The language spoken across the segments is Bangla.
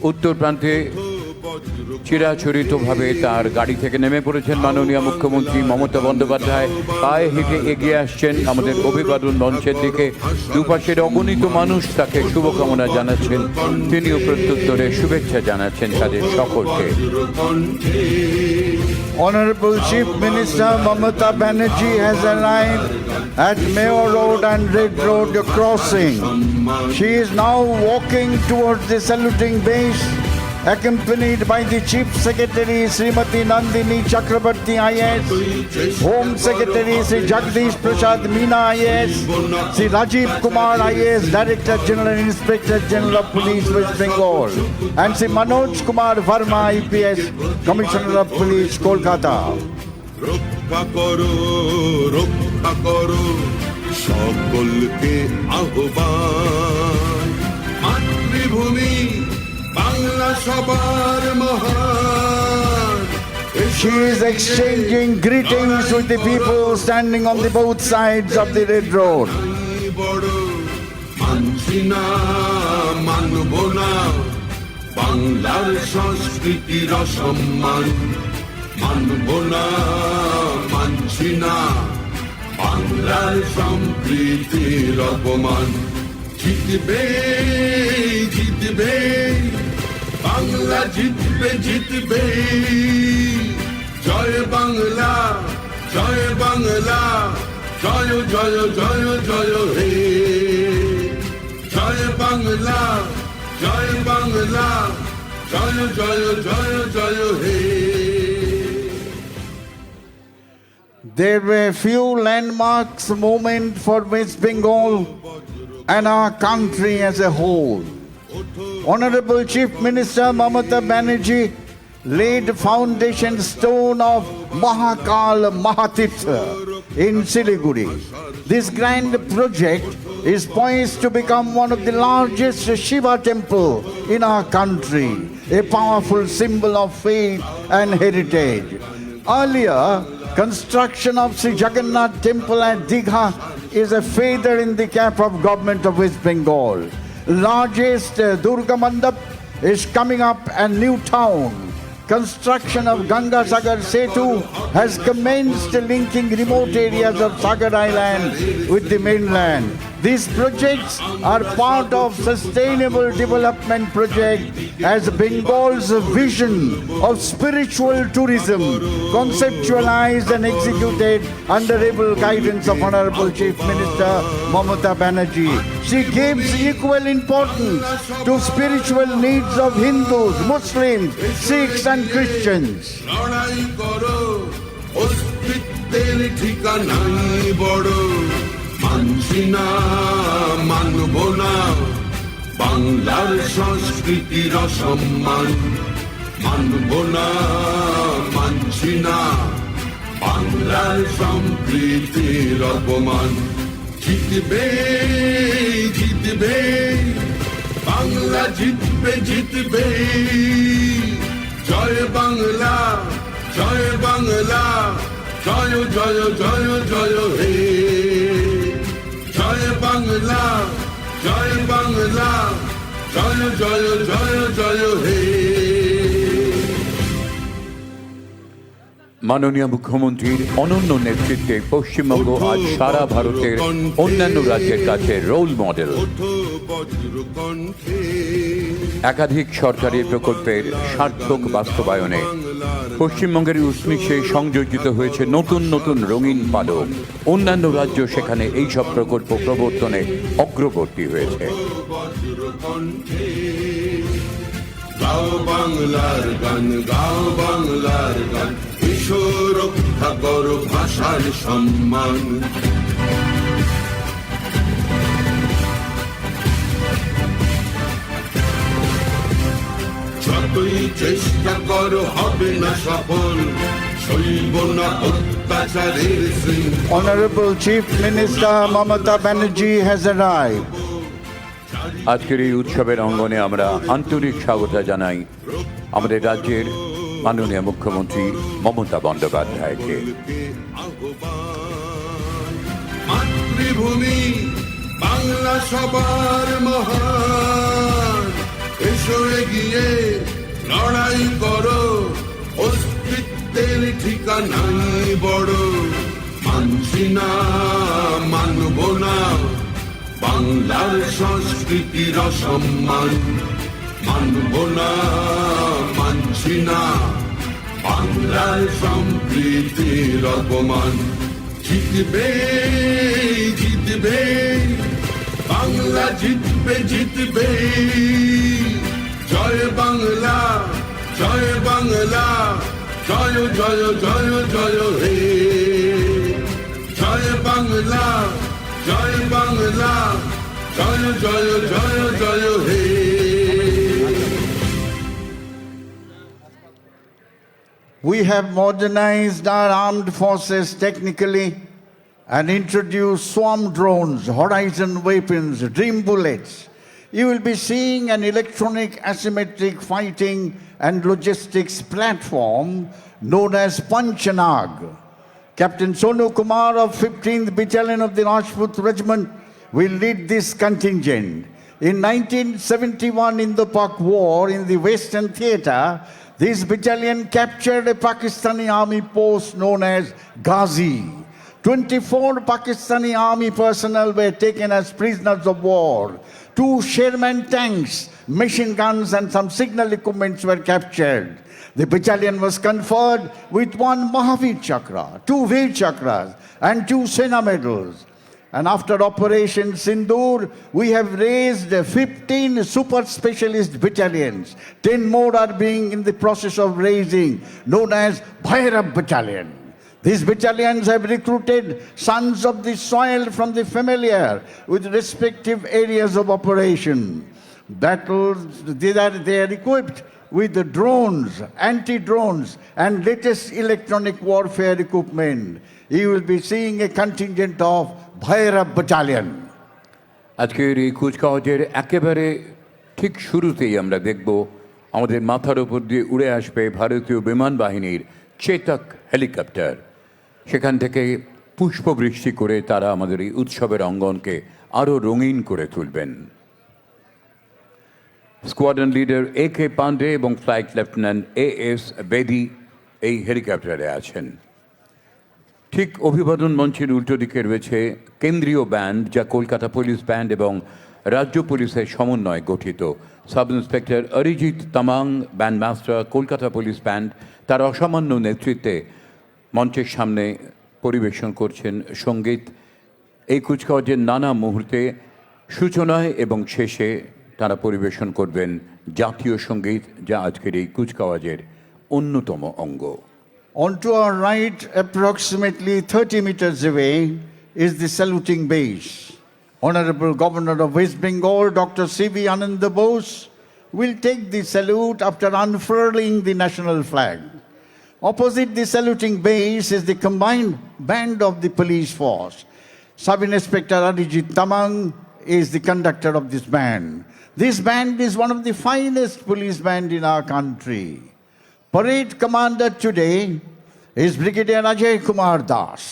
উত্তর প্রান্তে চিরাচরিতভাবে তার গাড়ি থেকে নেমে পড়েছেন মাননীয় মুখ্যমন্ত্রী মমতা বন্দ্যোপাধ্যায়। পায়ে হেঁটে এগিয়ে আসছেন আমাদের অভিবাদন মঞ্চের দিকে। দুপাশের অগণিত মানুষ তাকে শুভকামনা জানাচ্ছেন, তিনিও প্রত্যুত্তরে শুভেচ্ছা জানাচ্ছেন তাদের সকলকে। Honorable Chief Minister Mamata Banerjee has arrived at Mayor Road and Red Road crossing. She is now walking towards the saluting base, accompanied by the Chief Secretary Srimati Nandini Chakrabarti IAS, Home Secretary Sri Jagdish Prasad Meena IAS, Sri Rajiv Kumar IAS, Director General and Inspector General of Police West Bengal, and Sri Manoj Kumar Verma IPS, Commissioner of Police Kolkata. রক্ষা করো সকলকে আহ্বান, মাতৃভূমি বাংলা সবার মহান। She is exchanging greetings with the people standing on the both sides of the Red Road. বড় মানছি না, মানব না বাংলার সংস্কৃতির অসম্মান, মানব না, মানছি না বাংলার সম্প্রীতির অপমান। জিতবে জিতবে বাংলা, জিতবে জিতবে, জয় বাংলা জয় বাংলা, জয় জয় জয় জয় হে, জয় বাংলা জয় বাংলা, জয় জয় জয় জয় হে। There were few landmarks moment for West Bengal and our country as a whole. Honorable Chief Minister Mamata Banerjee laid foundation stone of Mahakal Mahatirtha in Siliguri. This grand project is poised to become one of the largest Shiva temple in our country, a powerful symbol of faith and heritage. Earlier, construction of Sri Jagannath temple at Digha is a feather in the cap of government of West Bengal. Largest Durga Mandap is coming up a new town. Construction of Ganga Sagar Setu has commenced, linking remote areas of Sagar Island with the mainland. These projects are part of sustainable development project as Bengal's vision of spiritual tourism, conceptualized and executed under able guidance of Honorable Chief Minister Mamata Banerjee. She gives equal importance to spiritual needs of Hindus, Muslims, Sikhs and Christians. লড়াই করো অস্তিত্বের ঠিকানাই বড়, মানছি না, মানব না বাংলার সংস্কৃতির অসম্মান, মানব না, মানছি না বাংলার সম্প্রীতির অপমান। জিতবে জিতবে বাংলা, জিতবে জিতবে, জয় বাংলা জয় বাংলা, জয় জয় জয় জয় হে, জয় বাংলা জয় বাংলা, জয় জয় জয় জয় হে। মাননীয় মুখ্যমন্ত্রীর অনন্য নেতৃত্বে পশ্চিমবঙ্গ আজ সারা ভারতের অন্যান্য রাজ্যের কাছে রোল মডেল। একাধিক সরকারি প্রকল্পের সার্থক বাস্তবায়নে পশ্চিমবঙ্গের উষ্ণিশে সংযোজিত হয়েছে নতুন নতুন রঙিন পালক। অন্যান্য রাজ্য সেখানে এইসব প্রকল্প প্রবর্তনে অগ্রবর্তী হয়েছে। গাও বাংলার গান, গাও বাংলার গান, এসো রক্ষা করো ভাষার সম্মান। যতই চেষ্টা করো হবে না সফল, সইব না অত্যাচারের শৃঙ্খল। Honorable Chief Minister Mamata Banerjee has arrived. আজকের এই উৎসবের অঙ্গনে আমরা আন্তরিক স্বাগত জানাই আমাদের রাজ্যের মাননীয় মুখ্যমন্ত্রী মমতা বন্দ্যোপাধ্যায়কে। মাতৃভূমি বাংলা সবার মহান, এসো এগিয়ে লড়াই করো, অস্তিত্বের ঠিকানাই বড়। মানছি না, মানব না বাংলার সংস্কৃতির অসম্মান, মানব না, মানছি না বাংলার সম্প্রীতির অপমান। জিতবে, জিতবে বাংলা, জিতবে, জিতবে। জয় বাংলা, জয় বাংলা, জয় জয় জয় জয় হে। জয় বাংলা, জয় বাংলা, জয় জয় জয় জয় হে। We have modernized our armed forces technically and introduced swarm drones, horizon weapons, dream bullets. You will be seeing an electronic asymmetric fighting and logistics platform known as Panchanag. Captain Sonu Kumar of 15th Battalion of the Rajput Regiment will lead this contingent. In 1971 in the Pak War in the Western Theatre, this battalion captured a Pakistani army post known as Ghazi. 24 Pakistani army personnel were taken as prisoners of war. 2 Sherman tanks, machine guns and some signal equipments were captured. The battalion was conferred with 1 Mahavir Chakra, 2 Veer Chakras and 2 Sena medals. And after Operation Sindoor, we have raised 15 super specialist battalions. 10 more are being in the process of raising, known as Bhairab Battalion. These battalions have recruited sons of the soil from the familiar with respective areas of operation. They are equipped with the drones, anti-drones, and latest electronic warfare equipment. You will be seeing a contingent of Bhairab Battalion. আজকের এই কুচকাওয়াজের একেবারে ঠিক শুরুতেই আমরা দেখব আমাদের মাথার উপর দিয়ে উড়ে আসবে ভারতীয় বিমান বাহিনীর চেতক হেলিকপ্টার। সেখান থেকে পুষ্পবৃষ্টি করে তারা আমাদের এই উৎসবের অঙ্গনকে আরও রঙিন করে তুলবেন। স্কোয়াড্রন লিডার AK পান্ডে এবং ফ্লাইট লেফটেন্যান্ট AS বেদি এই হেলিকপ্টারে আছেন। ঠিক অভিবাদন মঞ্চের উল্টো দিকে রয়েছে কেন্দ্রীয় ব্যান্ড, যা কলকাতা পুলিশ ব্যান্ড এবং রাজ্য পুলিশের সমন্বয়ে গঠিত। Sub inspector Arijit Tamang, band master, Kolkata police band, তার অসামান্য নেতৃত্বে মঞ্চের সামনে পরিবেশন করছেন সঙ্গীত। এই কুচকাওয়াজের নানা মুহূর্তে সূচনায় এবং শেষে তারা পরিবেশন করবেন জাতীয় সঙ্গীত, যা আজকের এই কুচকাওয়াজের অন্যতম অঙ্গ। On to our right, approximately 30 meters away, is the saluting base. Honorable Governor of West Bengal, Dr. C.V. Ananda Bose, will take the salute after unfurling the national flag. Opposite the saluting base is the combined band of the police force. Sub-Inspector Arijit Tamang is the conductor of this band. This band is one of the finest police band in our country. Parade commander today is Brigadier Ajay Kumar Das,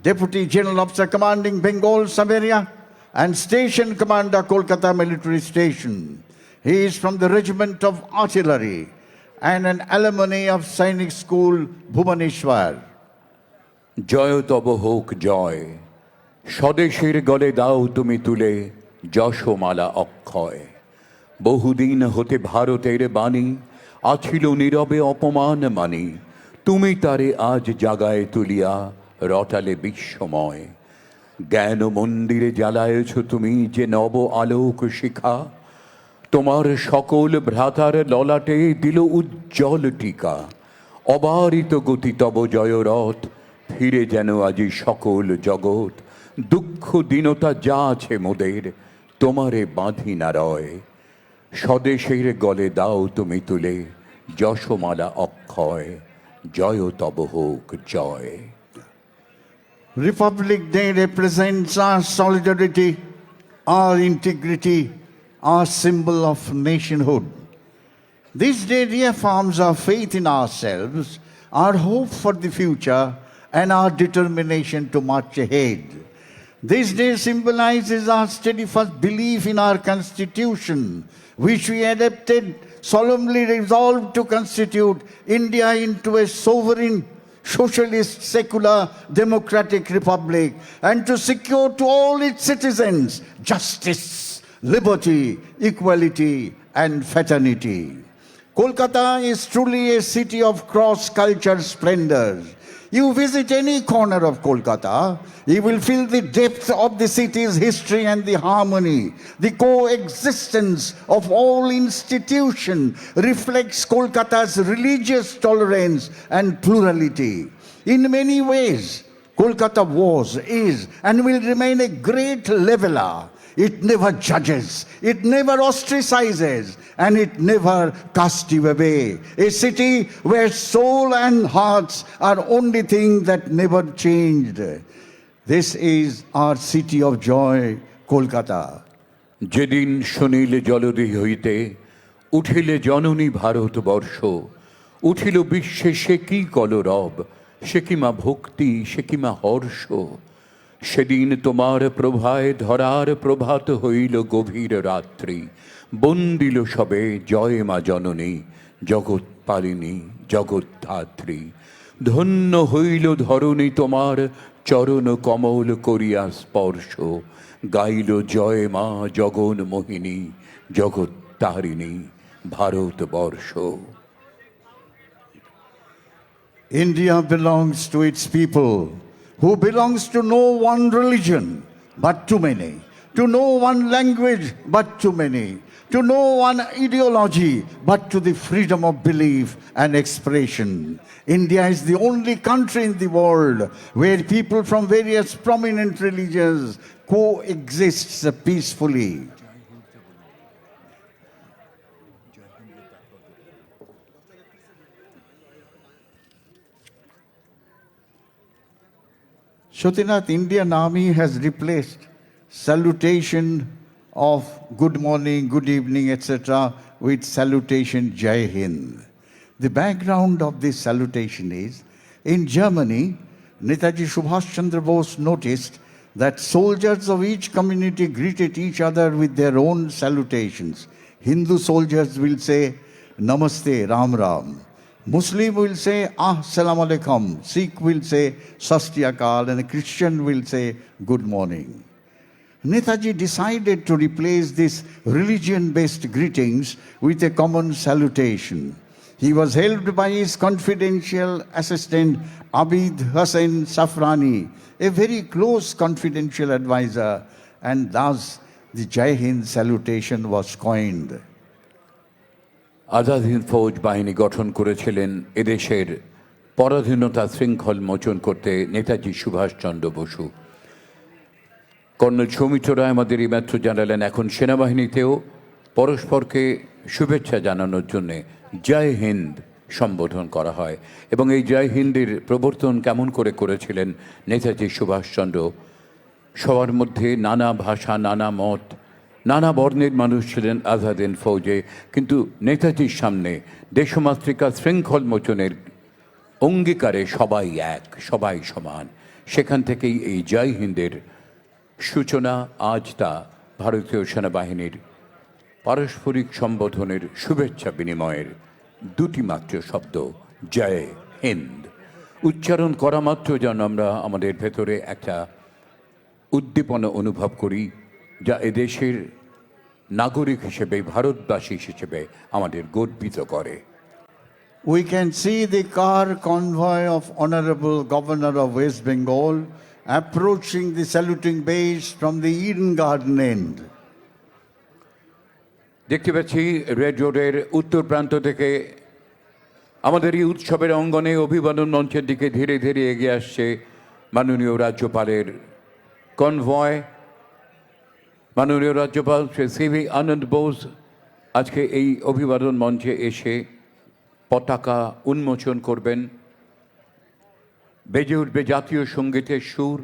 Deputy General Officer commanding Bengal Sub-area and Station Commander Kolkata Military Station. He is from the Regiment of Artillery and an alumni of Sainik School, Bhubaneswar. জয় তব হোক জয়, স্বদেশের গলে দাও তুমি তুলে যশমালা অক্ষয়। বহুদিন হতে ভারতের বাণী আছিল নীরবে অপমান মানি, তুমি তারে আজ জাগায় তুলিয়া রটালে বিশ্বময়। জ্ঞান মন্দিরে জ্বালায়েছ তুমি যে নব আলোক শিখা, তোমার সকল ভ্রাতার ললাটে দিল উজ্জ্বল টিকা। অবারিত গতি তব জয়রথ, ফিরে যেন আজি সকল জগৎ। দুঃখ দীনতা যা আছে মোদের, তোমারে বাঁধি না রয়। স্বদেশের গলে দাও তুমি তুলে যশমালা অক্ষয়, জয় তব হোক জয়। Republic Day represents our solidarity, our integrity, our symbol of nationhood. This day reaffirms our faith in ourselves, our hope for the future, and our determination to march ahead. This day symbolizes our steadfast belief in our constitution, which we adopted, solemnly resolved to constitute India into a sovereign, socialist, secular, democratic republic, and to secure to all its citizens justice, liberty, equality, and fraternity. Kolkata is truly a city of cross-culture splendor. You visit any corner of Kolkata, you will feel the depth of the city's history and the harmony. The coexistence of all institutions reflects Kolkata's religious tolerance and plurality. In many ways, Kolkata was, is, and will remain a great leveler. It never judges, it never ostracizes, and it never casts you away. A city where soul and hearts are only thing that never changed. This is our city of joy, Kolkata. যেদিন শুনিলে জলদি হইতে উঠিলে জননী ভারতবর্ষ, উঠিল বিশ্বে সে কি কলরব, সে কি মা ভক্তি, সে কি মা হর্ষ। সেদিন তোমার প্রভায় ধরার প্রভাত হইল গভীর রাত্রি, বন্দিল সবে জয় মা জননী, জগৎ পালিনী জগৎ ধাত্রী। ধন্য হইল ধরণী তোমার চরণ কমল করিয়া স্পর্শ, গাইল জয় মা জগন মোহিনী, জগৎ Tarini Bharatvarsha. India belongs to its people, who belongs to no one religion, but to many, to no one language, but to many, to no one ideology, but to the freedom of belief and expression. India is the only country in the world where people from various prominent religions coexist peacefully. Shotinath, Indian Army has replaced salutation of good morning, good evening, etc. with salutation Jai Hind. The background of this salutation is, in Germany, Netaji Subhash Chandra Bose noticed that soldiers of each community greeted each other with their own salutations. Hindu soldiers will say, Namaste, Ram Ram. Muslim will say, Assalamu alaikum. Sikh will say, Sasti Akal, and a Christian will say, good morning. Netaji decided to replace these religion-based greetings with a common salutation. He was helped by his confidential assistant, Abid Hussain Safrani, a very close confidential advisor, and thus the Jai Hind salutation was coined. Azad Hind ফৌজ বাহিনী গঠন করেছিলেন এদেশের পরাধীনতা শৃঙ্খল মোচন করতে নেতাজি সুভাষচন্দ্র বসু। কর্নেল সৌমিত্র রায় আমাদের এই মাত্র জানালেন, এখন সেনাবাহিনীতেও পরস্পরকে শুভেচ্ছা জানানোর জন্যে জয় হিন্দ সম্বোধন করা হয়। এবং এই জয় হিন্দের প্রবর্তন কেমন করে করেছিলেন নেতাজি সুভাষচন্দ্র? সবার মধ্যে নানা ভাষা, নানা মত, নানা বর্ণের মানুষ ছিলেন আজাদ হিন্দ ফৌজে, কিন্তু নেতাজির সামনে দেশমাতৃকা শৃঙ্খল মোচনের অঙ্গীকারে সবাই এক, সবাই সমান। সেখান থেকেই এই জয় হিন্দের সূচনা। আজ তা ভারতীয় সেনাবাহিনীর পারস্পরিক সম্বোধনের শুভেচ্ছা বিনিময়ের দুটি মাত্র শব্দ, জয় হিন্দ। উচ্চারণ করা মাত্র যেন আমরা আমাদের ভেতরে একটা উদ্দীপনা অনুভব করি, যা এদেশের নাগরিক হিসেবে, ভারতবাসী হিসেবে আমাদের গর্বিত করে। We can see the car convoy of Honorable Governor of West Bengal approaching the saluting base from the Eden Garden end. দেখতে পাচ্ছি রেড রোডের উত্তর প্রান্ত থেকে আমাদের এই উৎসবের অঙ্গনে অভিবাদন মঞ্চের দিকে ধীরে ধীরে এগিয়ে আসছে মাননীয় রাজ্যপালের কনভয়। মাননীয় রাজ্যপাল শ্রী সিভি আনন্দ বোস আজকে এই অভিবাদন মঞ্চে এসে পতাকা উন্মোচন করবেন। বেজে উঠবে জাতীয় সঙ্গীতের সুর।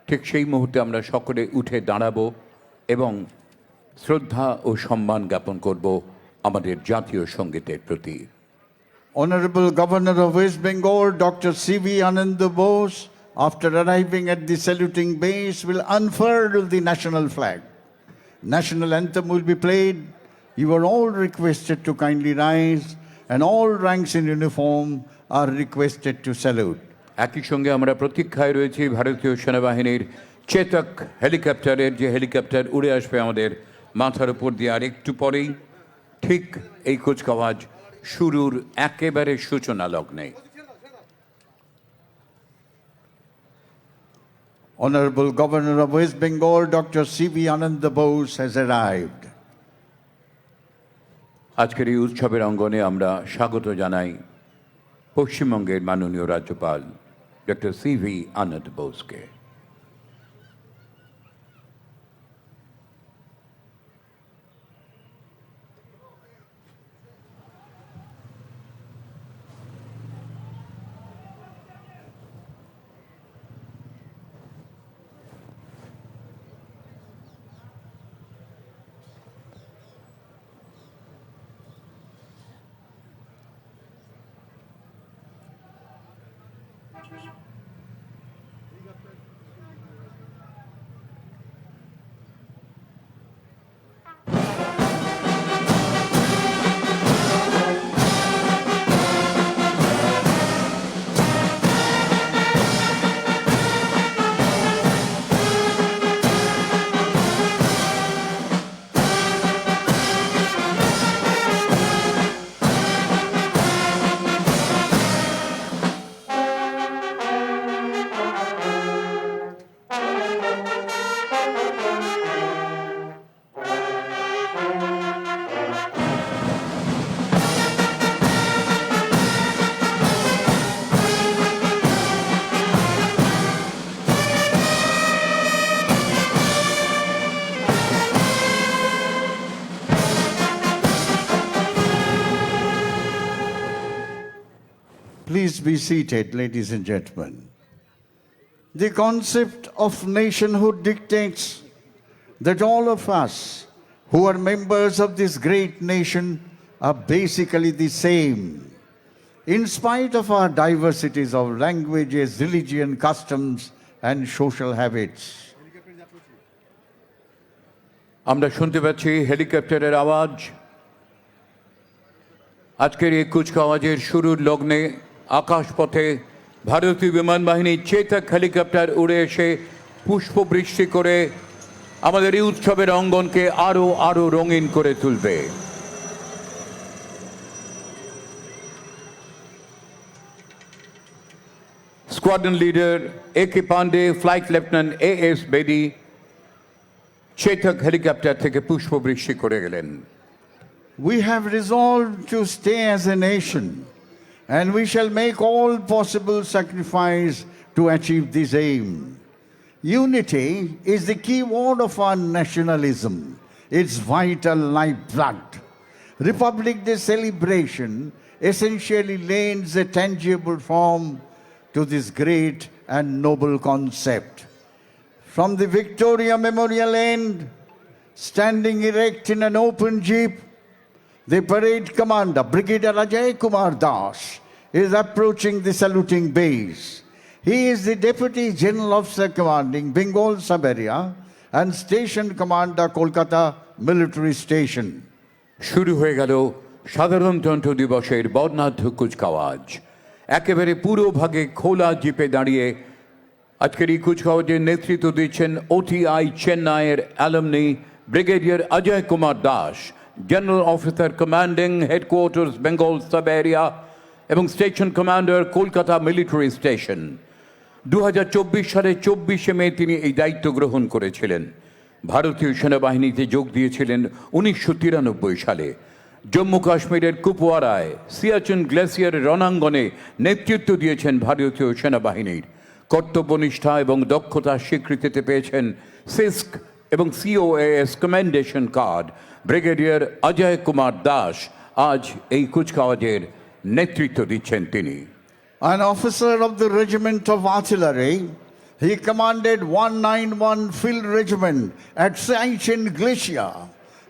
ঠিক সেই মুহূর্তে আমরা সকলে উঠে দাঁড়াবো এবং শ্রদ্ধা ও সম্মান জ্ঞাপন করব আমাদের জাতীয় সঙ্গীতের প্রতি। Honorable Governor of West Bengal, Dr. C.V. Anand Bose, after arriving at the saluting base, will unfurl the national flag. National anthem will be played. You are all requested to kindly rise, and all ranks in uniform are requested to salute. একই সঙ্গে আমরা প্রতীক্ষায় রয়েছি ভারতীয় সেনাবাহিনীর চেতক হেলিকপ্টারের, যে হেলিকপ্টার উড়ে আসবে আমাদের মাথার উপর দিয়ে আর একটু পরেই। ঠিক এই কুচকাওয়াজ শুরুর একেবারে সূচনা লগ্নে। Honorable Governor of West Bengal, Dr. C.V. Ananda Bose has arrived. আজকের এই উৎসবের অঙ্গনে আমরা স্বাগত জানাই পশ্চিমবঙ্গের মাননীয় রাজ্যপাল ডক্টর সিভি আনন্দ বোসকে। Please be seated, ladies and gentlemen. The concept of nationhood dictates that all of us who are members of this great nation are basically the same. In spite of our diversities of languages, religion, customs, and social habits. আমরা শুনতে পাচ্ছি হেলিকপ্টারের আওয়াজ। আজকের এই কুচকাওয়াজের শুরুর লগ্নে আকাশপথে ভারতীয় বিমান বাহিনীর চেতক হেলিকপ্টার উড়ে এসে পুষ্পবৃষ্টি করে আমাদের এই উৎসবের অঙ্গনকে আরো আরো রঙিন করে তুলবে। Squadron leader A K. Pandey, flight lieutenant A S. Bedi Chetak helicopter থেকে পুষ্পবৃষ্টি করে গেলেন। We have resolved to stay as a nation, and we shall make all possible sacrifice to achieve this aim. Unity is the key word of our nationalism, its vital lifeblood. Republic Day celebration essentially lends a tangible form to this great and noble concept. From the Victoria Memorial end, standing erect in an open jeep, the parade commander, Brigadier Ajay Kumar Das, is approaching the saluting base. He is the Deputy General Officer commanding Bengal Sub-area and Station Commander, Kolkata Military Station. শুরু হয়ে গেল সাধারণতন্ত্র দিবসের বর্ণাঢ্য কুচকাওয়াজ। একেবারে পুরো ভাগে খোলা জিপে দাঁড়িয়ে আজকের এই কুচকাওয়াজের নেতৃত্ব দিচ্ছেন ওটিআই চেন্নাইয়ের alumni brigadier Ajay Kumar Das, general officer commanding headquarters Bengal sub area এবং station commander Kolkata military station. 2024 সালের 24শে মে তিনি এই দায়িত্ব গ্রহণ করেছিলেন। ভারতীয় সেনাবাহিনীতে যোগ দিয়েছিলেন 1993 সালে। জম্মু কাশ্মীরের কুপওয়ারায় সিয়াচেন গ্লেসিয়ারের রণাঙ্গনে নেতৃত্ব দিয়েছেন ভারতীয় সেনাবাহিনীর। কর্তব্যনিষ্ঠা এবং দক্ষতার স্বীকৃতিতে পেয়েছেন সিস্ক এবং COAS commendation card. Brigadier Ajay Kumar Das আজ এই কুচকাওয়াজের নেতৃত্ব দিচ্ছেন তিনি। An officer of the Regiment of Artillery, he commanded 191 Field Regiment at Siachen Glacier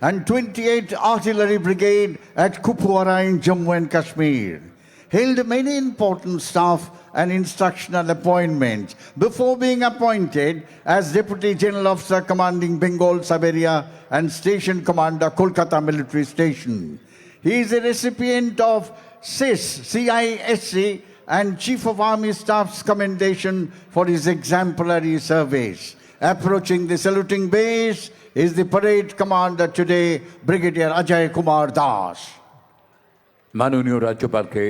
and 28 Artillery Brigade at Kupwara in Jammu and Kashmir. held many important staff and instructional appointments before being appointed as Deputy General Officer commanding Bengal Sub-area and Station Commander Kolkata Military Station. He is a recipient of CISC and Chief of Army Staff's commendation for his exemplary service. Approaching the saluting base is the parade commander today, Brigadier Ajay Kumar Das. মাননীয় রাজ্যপালকে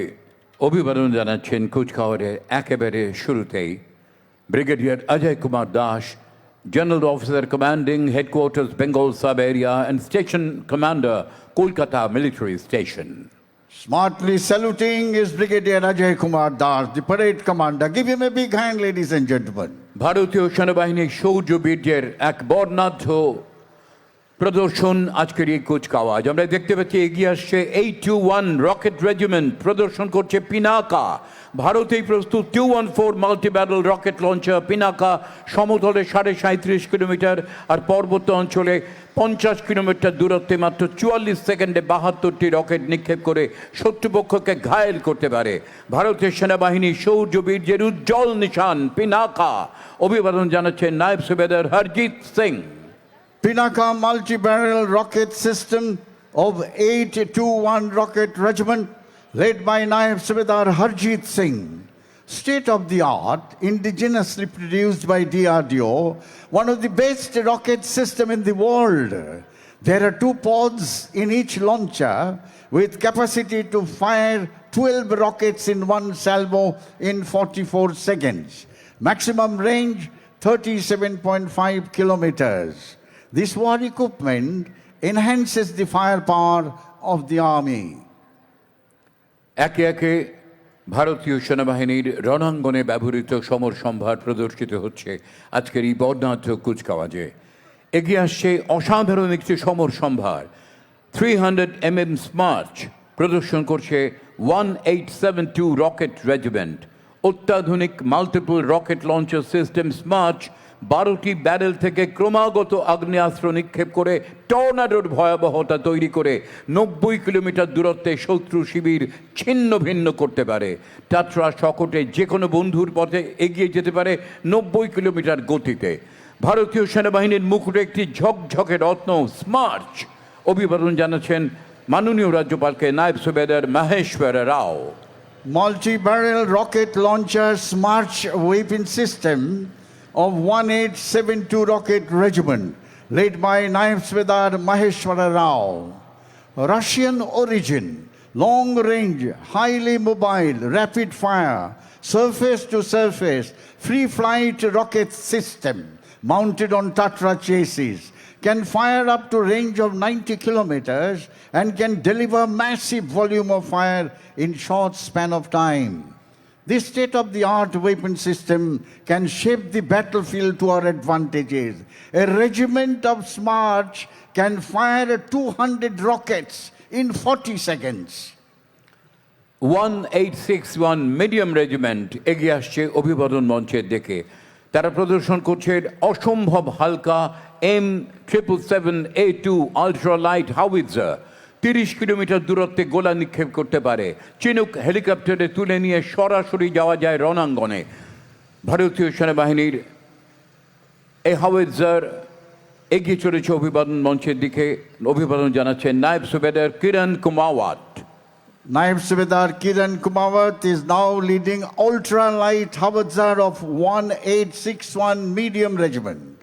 অভিবাদন জানাচ্ছেন কুচকাওয়ারের একেবারে শুরুতেই brigadier Ajay Kumar Das, general officer commanding headquarters Bengal sub area and station commander Kolkata military station. Smartly saluting is Brigadier Ajay Kumar Das, the parade commander. Give him a big hand, ladies and gentlemen. ভারতীয় সেনাবাহিনীর শৌর্য বীর্যের এক বর্ণাঢ্য প্রদর্শন আজকের এই কুচকাওয়াজ। আমরা দেখতে পাচ্ছি এগিয়ে আসছে 821 রকেট রেজিমেন্ট, প্রদর্শন করছে পিনাকা। ভারতেই প্রস্তুত 214 multi barrel rocket launcher Pinaka সমতলে 37.5 কিলোমিটার আর পার্বত্য অঞ্চলে 50 কিলোমিটার দূরত্বে মাত্র 44 সেকেন্ডে 72টি রকেট নিক্ষেপ করে শত্রুপক্ষকে ঘায়েল করতে পারে। ভারতের সেনাবাহিনীর শৌর্য বীর্যের উজ্জ্বল নিশান পিনাকা। অভিবাদন জানাচ্ছেন নায়েব সুবেদার Harjit Singh. Pinaka multi-barrel rocket system of 821 Rocket Regiment led by Naib Subedar Harjit Singh. State-of-the-art, indigenously produced by DRDO, one of the best rocket system in the world. There are 2 pods in each launcher with capacity to fire 12 rockets in one salvo in 44 seconds. Maximum range 37.5 kilometers. This war equipment enhances the firepower of the army. একে একে ভারতীয় সেনাবাহিনীর রণাঙ্গনে ব্যবহৃত সমর সম্ভার প্রদর্শিত হচ্ছে আজকের এই বর্ণাঢ্য কুচকাওয়াজে। এগিয়ে আসছে অসাধারণ একটি সমর সম্ভার 300 mm স্মার্চ, প্রদর্শন করছে 1872 রকেট রেজিমেন্ট। অত্যাধুনিক multiple rocket launcher system Smerch 12টি ব্যারেল থেকে ক্রমাগত আগ্নেয়াস্ত্র নিক্ষেপ করে টর্নাডোর ভয়াবহতা তৈরি করে 90 কিলোমিটার দূরত্বে শত্রু শিবির ছিন্ন ভিন্ন করতে পারে। টাটরা শকটে যে কোনো বন্ধুর পথে এগিয়ে যেতে পারে 90 কিলোমিটার গতিতে। ভারতীয় সেনাবাহিনীর মুকুটে একটি ঝকঝকে রত্ন স্মার্চ। অভিবাদন জানাচ্ছেন মাননীয় রাজ্যপালকে নায়েব সুবেদার মহেশ্বর রাও। Multi-barrel rocket launcher Smarch weapon system of 1872 Rocket Regiment, led by Naib Subedar Maheshwara Rao. Russian origin, long range, highly mobile, rapid fire, surface to surface, free flight rocket system mounted on Tatra chassis, can fire up to range of 90 kilometers and can deliver massive volume of fire in short span of time. This state-of-the-art weapon system can shape the battlefield to our advantages. A regiment of Smarch can fire 200 rockets in 40 seconds. 1861 medium regiment এগিয়ে আসছে অভিবাদন মঞ্চের দিকে। তারা প্রদর্শন করছে অসম্ভব হালকা M777A2 আল্ট্রালাইট হাউইটজার। 30 কিলোমিটার দূরত্বে গোলা নিক্ষেপ করতে পারে। চিনুক হেলিকপ্টারে তুলে নিয়ে সরাসরি যাওয়া যায় রণাঙ্গনে। ভারতীয় সেনাবাহিনীর এই হাউইটজার এগিয়ে চলেছে অভিবাদন মঞ্চের দিকে। অভিবাদন জানাচ্ছেন নায়েব সুবেদার কিরণ কুমাওয়াত। Naib Subedar Kiran Kumawat is now leading ultra-light howitzer of 1861 Medium Regiment.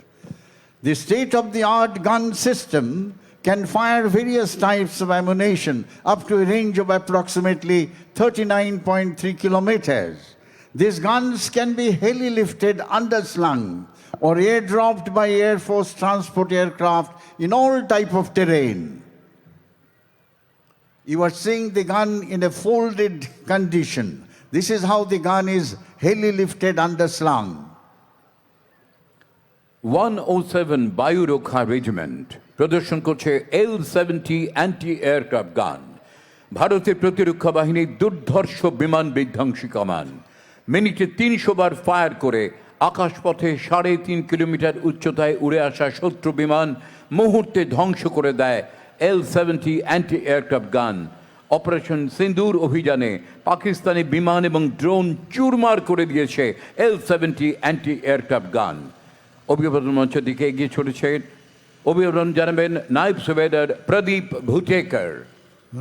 The state-of-the-art gun system can fire various types of ammunition up to a range of approximately 39.3 kilometers. These guns can be heli-lifted, underslung, or airdropped by Air Force transport aircraft in all type of terrain. You are seeing the gun in a folded condition. This is how the gun is heli-lifted, underslung. 107 বায়ু রক্ষা রেজিমেন্ট প্রদর্শন করছে L-70 অ্যান্টি এয়ারক্রাফট গান। ভারতের প্রতিরক্ষা বাহিনীর দুর্ধর্ষ বিমান বিধ্বংসী কামান। মিনিটে 300 বার ফায়ার করে আকাশপথে 3.5 কিলোমিটার উচ্চতায় উড়ে আসা শত্রু বিমান মুহূর্তে ধ্বংস করে দেয় L-70 অ্যান্টি এয়ারক্রাফট গান। অপারেশন সিন্দুর অভিযানে পাকিস্তানি বিমান এবং ড্রোন চুরমার করে দিয়েছে L-70 অ্যান্টি এয়ারক্রাফট গান। অভিবাদন মঞ্চের দিকে এগিয়ে চলেছেন অভিবাদন জানাবেন নায়েব সুবেদার প্রদীপ ভুটেকর।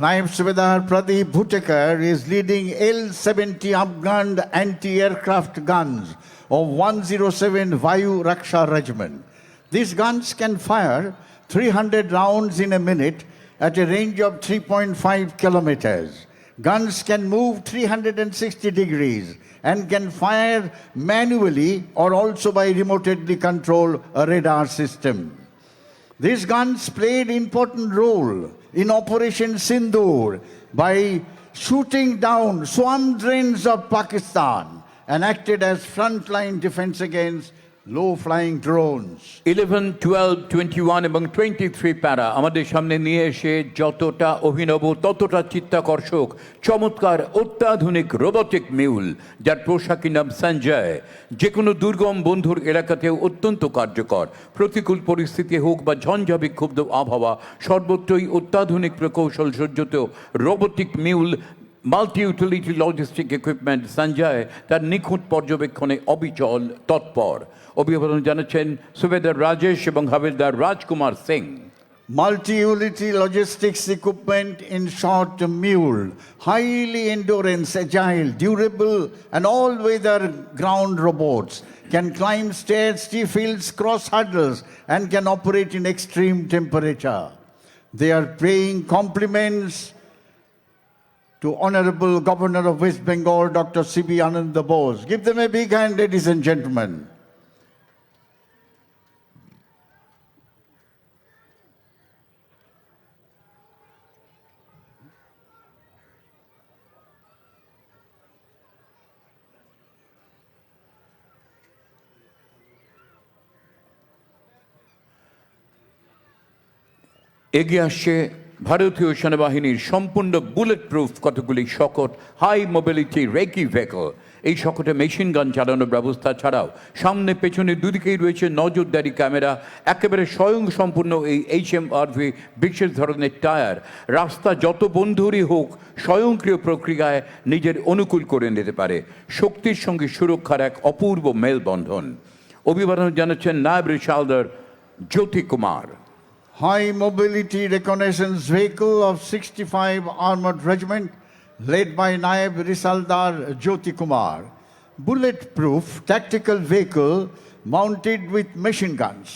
Naib Subedar Pradeep Bhutekar is leading L-70 upgunned anti-aircraft guns of 107 Vayu Raksha Regiment. These guns can fire 300 rounds in a minute at a range of 3.5 kilometers. Guns can move 360 degrees and can fire manually or also by remotely controlled radar system. These guns played important role in Operation Sindoor by shooting down swarm drones of Pakistan and acted as frontline defense against low-flying drones. 11, 12, 21 এবং 23 প্যারা আমাদের সামনে নিয়ে এসে যতটা অভিনব ততটা চিত্তাকর্ষক চমৎকার অত্যাধুনিক রোবোটিক মিউল, যার পোশাকি নাম সঞ্জয়, যে কোনো দুর্গম বন্ধুর এলাকাতেও অত্যন্ত কার্যকর। প্রতিকূল পরিস্থিতি হোক বা ঝঞ্ঝা বিক্ষুব্ধ আবহাওয়া, সর্বত্রই অত্যাধুনিক প্রকৌশল সজ্জিত robotic mule multi utility logistic equipment Sanjay তার নিখুঁত পর্যবেক্ষণে অবিচল তৎপর। অভিবাদন জানাচ্ছেন সুবেদার রাজেশ এবং হাবিলদার রাজকুমার Singh. Multi-utility logistics equipment, in short, mule, highly endurance, agile, durable, and all-weather ground robots, can climb stairs, steep hills, cross hurdles, and can operate in extreme temperature. They are paying compliments to Honorable Governor of West Bengal, Dr. C.B. Ananda Bose. Give them a big hand, ladies and gentlemen. এগিয়ে আসছে ভারতীয় সেনাবাহিনীর সম্পূর্ণ বুলেট প্রুফ কতগুলি শকট হাই মোবিলিটি রেকি ভেহিকল। এই শকটে মেশিন গান চালানোর ব্যবস্থা ছাড়াও সামনে পেছনে দুদিকেই রয়েছে নজরদারি ক্যামেরা। একেবারে স্বয়ংসম্পূর্ণ এই HMRV বিশেষ ধরনের টায়ার রাস্তা যত বন্ধুরই হোক স্বয়ংক্রিয় প্রক্রিয়ায় নিজের অনুকূল করে নিতে পারে। শক্তির সঙ্গে সুরক্ষার এক অপূর্ব মেলবন্ধন। অভিবাদন জানাচ্ছেন নায়েব রিশালদার জ্যোতি Kumar. High mobility reconnaissance vehicle of 65 Armored Regiment led by Naib Risaldar Jyoti Kumar. Bulletproof tactical vehicle mounted with machine guns.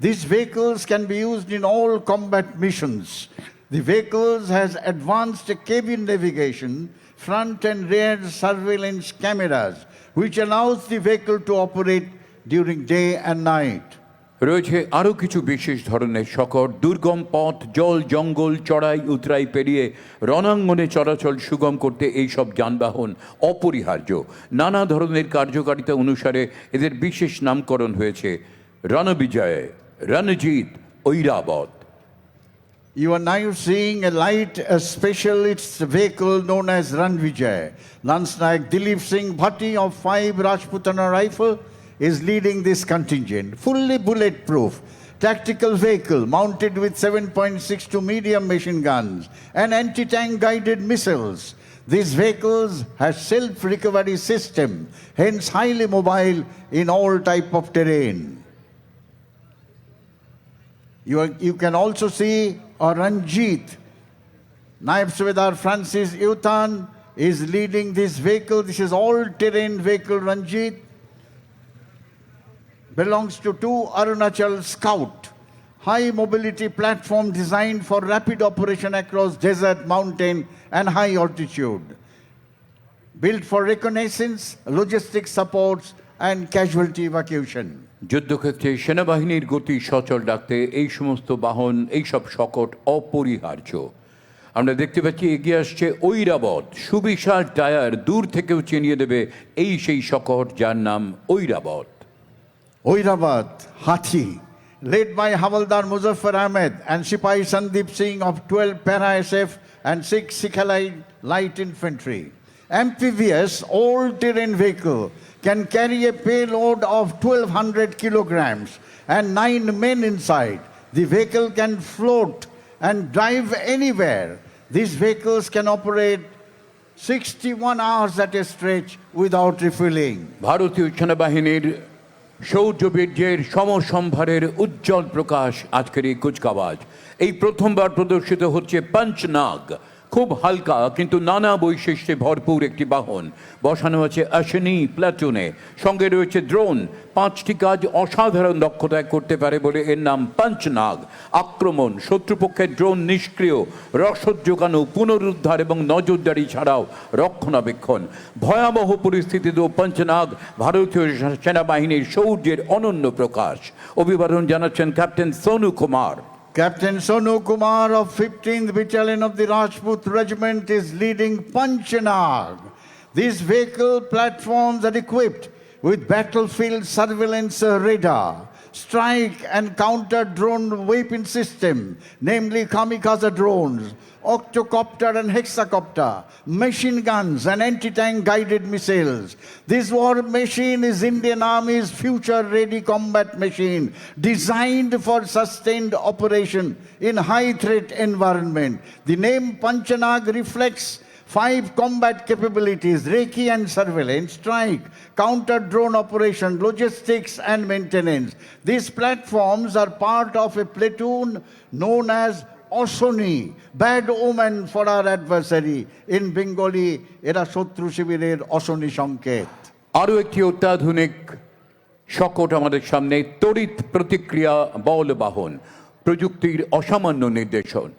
These vehicles can be used in all combat missions. The vehicles has advanced cabin navigation, front and rear surveillance cameras, which allows the vehicle to operate during day and night. রয়েছে আরও কিছু বিশেষ ধরনের শকট, দুর্গম পথ, জল, জঙ্গল, চড়াই উতরাই পেরিয়ে রণাঙ্গনে চলাচল সুগম করতে এই সব যানবাহন অপরিহার্য। নানা ধরনের কার্যকারিতা অনুসারে এদের বিশেষ নামকরণ হয়েছে Ranbijay, Ranjit, Airavat. You are now seeing a light, a specialist vehicle known as Ranvijay. Lance Naik Dilip Singh Bhatti of 5 Rajputana Rifle is leading this contingent. Fully bulletproof, tactical vehicle mounted with 7.62 medium machine guns and anti-tank guided missiles. These vehicles have self-recovery system, hence highly mobile in all type of terrain. You can also see a Ranjit. Naib Subedar Francis Yutan is leading this vehicle. This is all-terrain vehicle Ranjit. Belongs to 2 Arunachal Scout. High mobility platform designed for rapid operation across desert, mountain and high altitude. Built for reconnaissance, logistic supports and casualty evacuation. যুদ্ধক্ষেত্রে সেনাবাহিনীর গতি সচল রাখতে এই সমস্ত বাহন, এইসব শকট অপরিহার্য। আমরা দেখতে পাচ্ছি এগিয়ে আসছে ঐরাবত, সুবিশাল টায়ার, দূর থেকেও চিনিয়ে দেবে এই সেই শকট যার নাম Airavat. Oirabad, Hathi, led by Havaldar Muzaffar Ahmed and Sipai Sandeep Singh of 12 Para-SF and 6 Sikhalite Light Infantry. Amphibious all-terrain vehicle can carry a payload of 1,200 kilograms and 9 men inside. The vehicle can float and drive anywhere. These vehicles can operate 61 hours at a stretch without refueling. ভারতীয় সেনাবাহিনীর শৌর্যবীর্যের সমসম্ভারের উজ্জ্বল প্রকাশ আজকের এই কুচকাওয়াজ। এই প্রথমবার প্রদর্শিত হচ্ছে পঞ্চনাগ, খুব হালকা কিন্তু নানা বৈশিষ্ট্যে ভরপুর একটি বাহন। বসানো আছে অশ্বিনী প্লাটুনে, সঙ্গে রয়েছে ড্রোন। 5টি কাজ অসাধারণ দক্ষতায় করতে পারে বলে এর নাম পঞ্চনাগ। আক্রমণ, শত্রুপক্ষের ড্রোন নিষ্ক্রিয়, রসদ যোগানো, পুনরুদ্ধার এবং নজরদারি ছাড়াও রক্ষণাবেক্ষণ। ভয়াবহ পরিস্থিতিতেও পঞ্চনাগ ভারতীয় সেনাবাহিনীর শৌর্যের অনন্য প্রকাশ। অভিবাদন জানাচ্ছেন captain Sonu Kumar. Captain Sonu Kumar of 15th Battalion of the Rajput Regiment is leading Panchanag. These vehicle platforms are equipped with battlefield surveillance radar, strike and counter drone weapon system, namely kamikaze drones, octocopter and hexacopter, machine guns and anti-tank guided missiles. This war machine is Indian Army's future-ready combat machine designed for sustained operation in high-threat environment. The name Panchanag reflects 5 combat capabilities: Reiki and surveillance, strike, counter drone operation, logistics and maintenance. These platforms are part of a platoon known as Oshoni, bad omen for our adversary. In Bengali, era শত্রু শিবিরের অশনি সংকেত। আরও একটি অত্যাধুনিক শকট আমাদের সামনে, তড়িৎ প্রতিক্রিয়া বল বাহন, প্রযুক্তির অসামান্য নির্দেশন।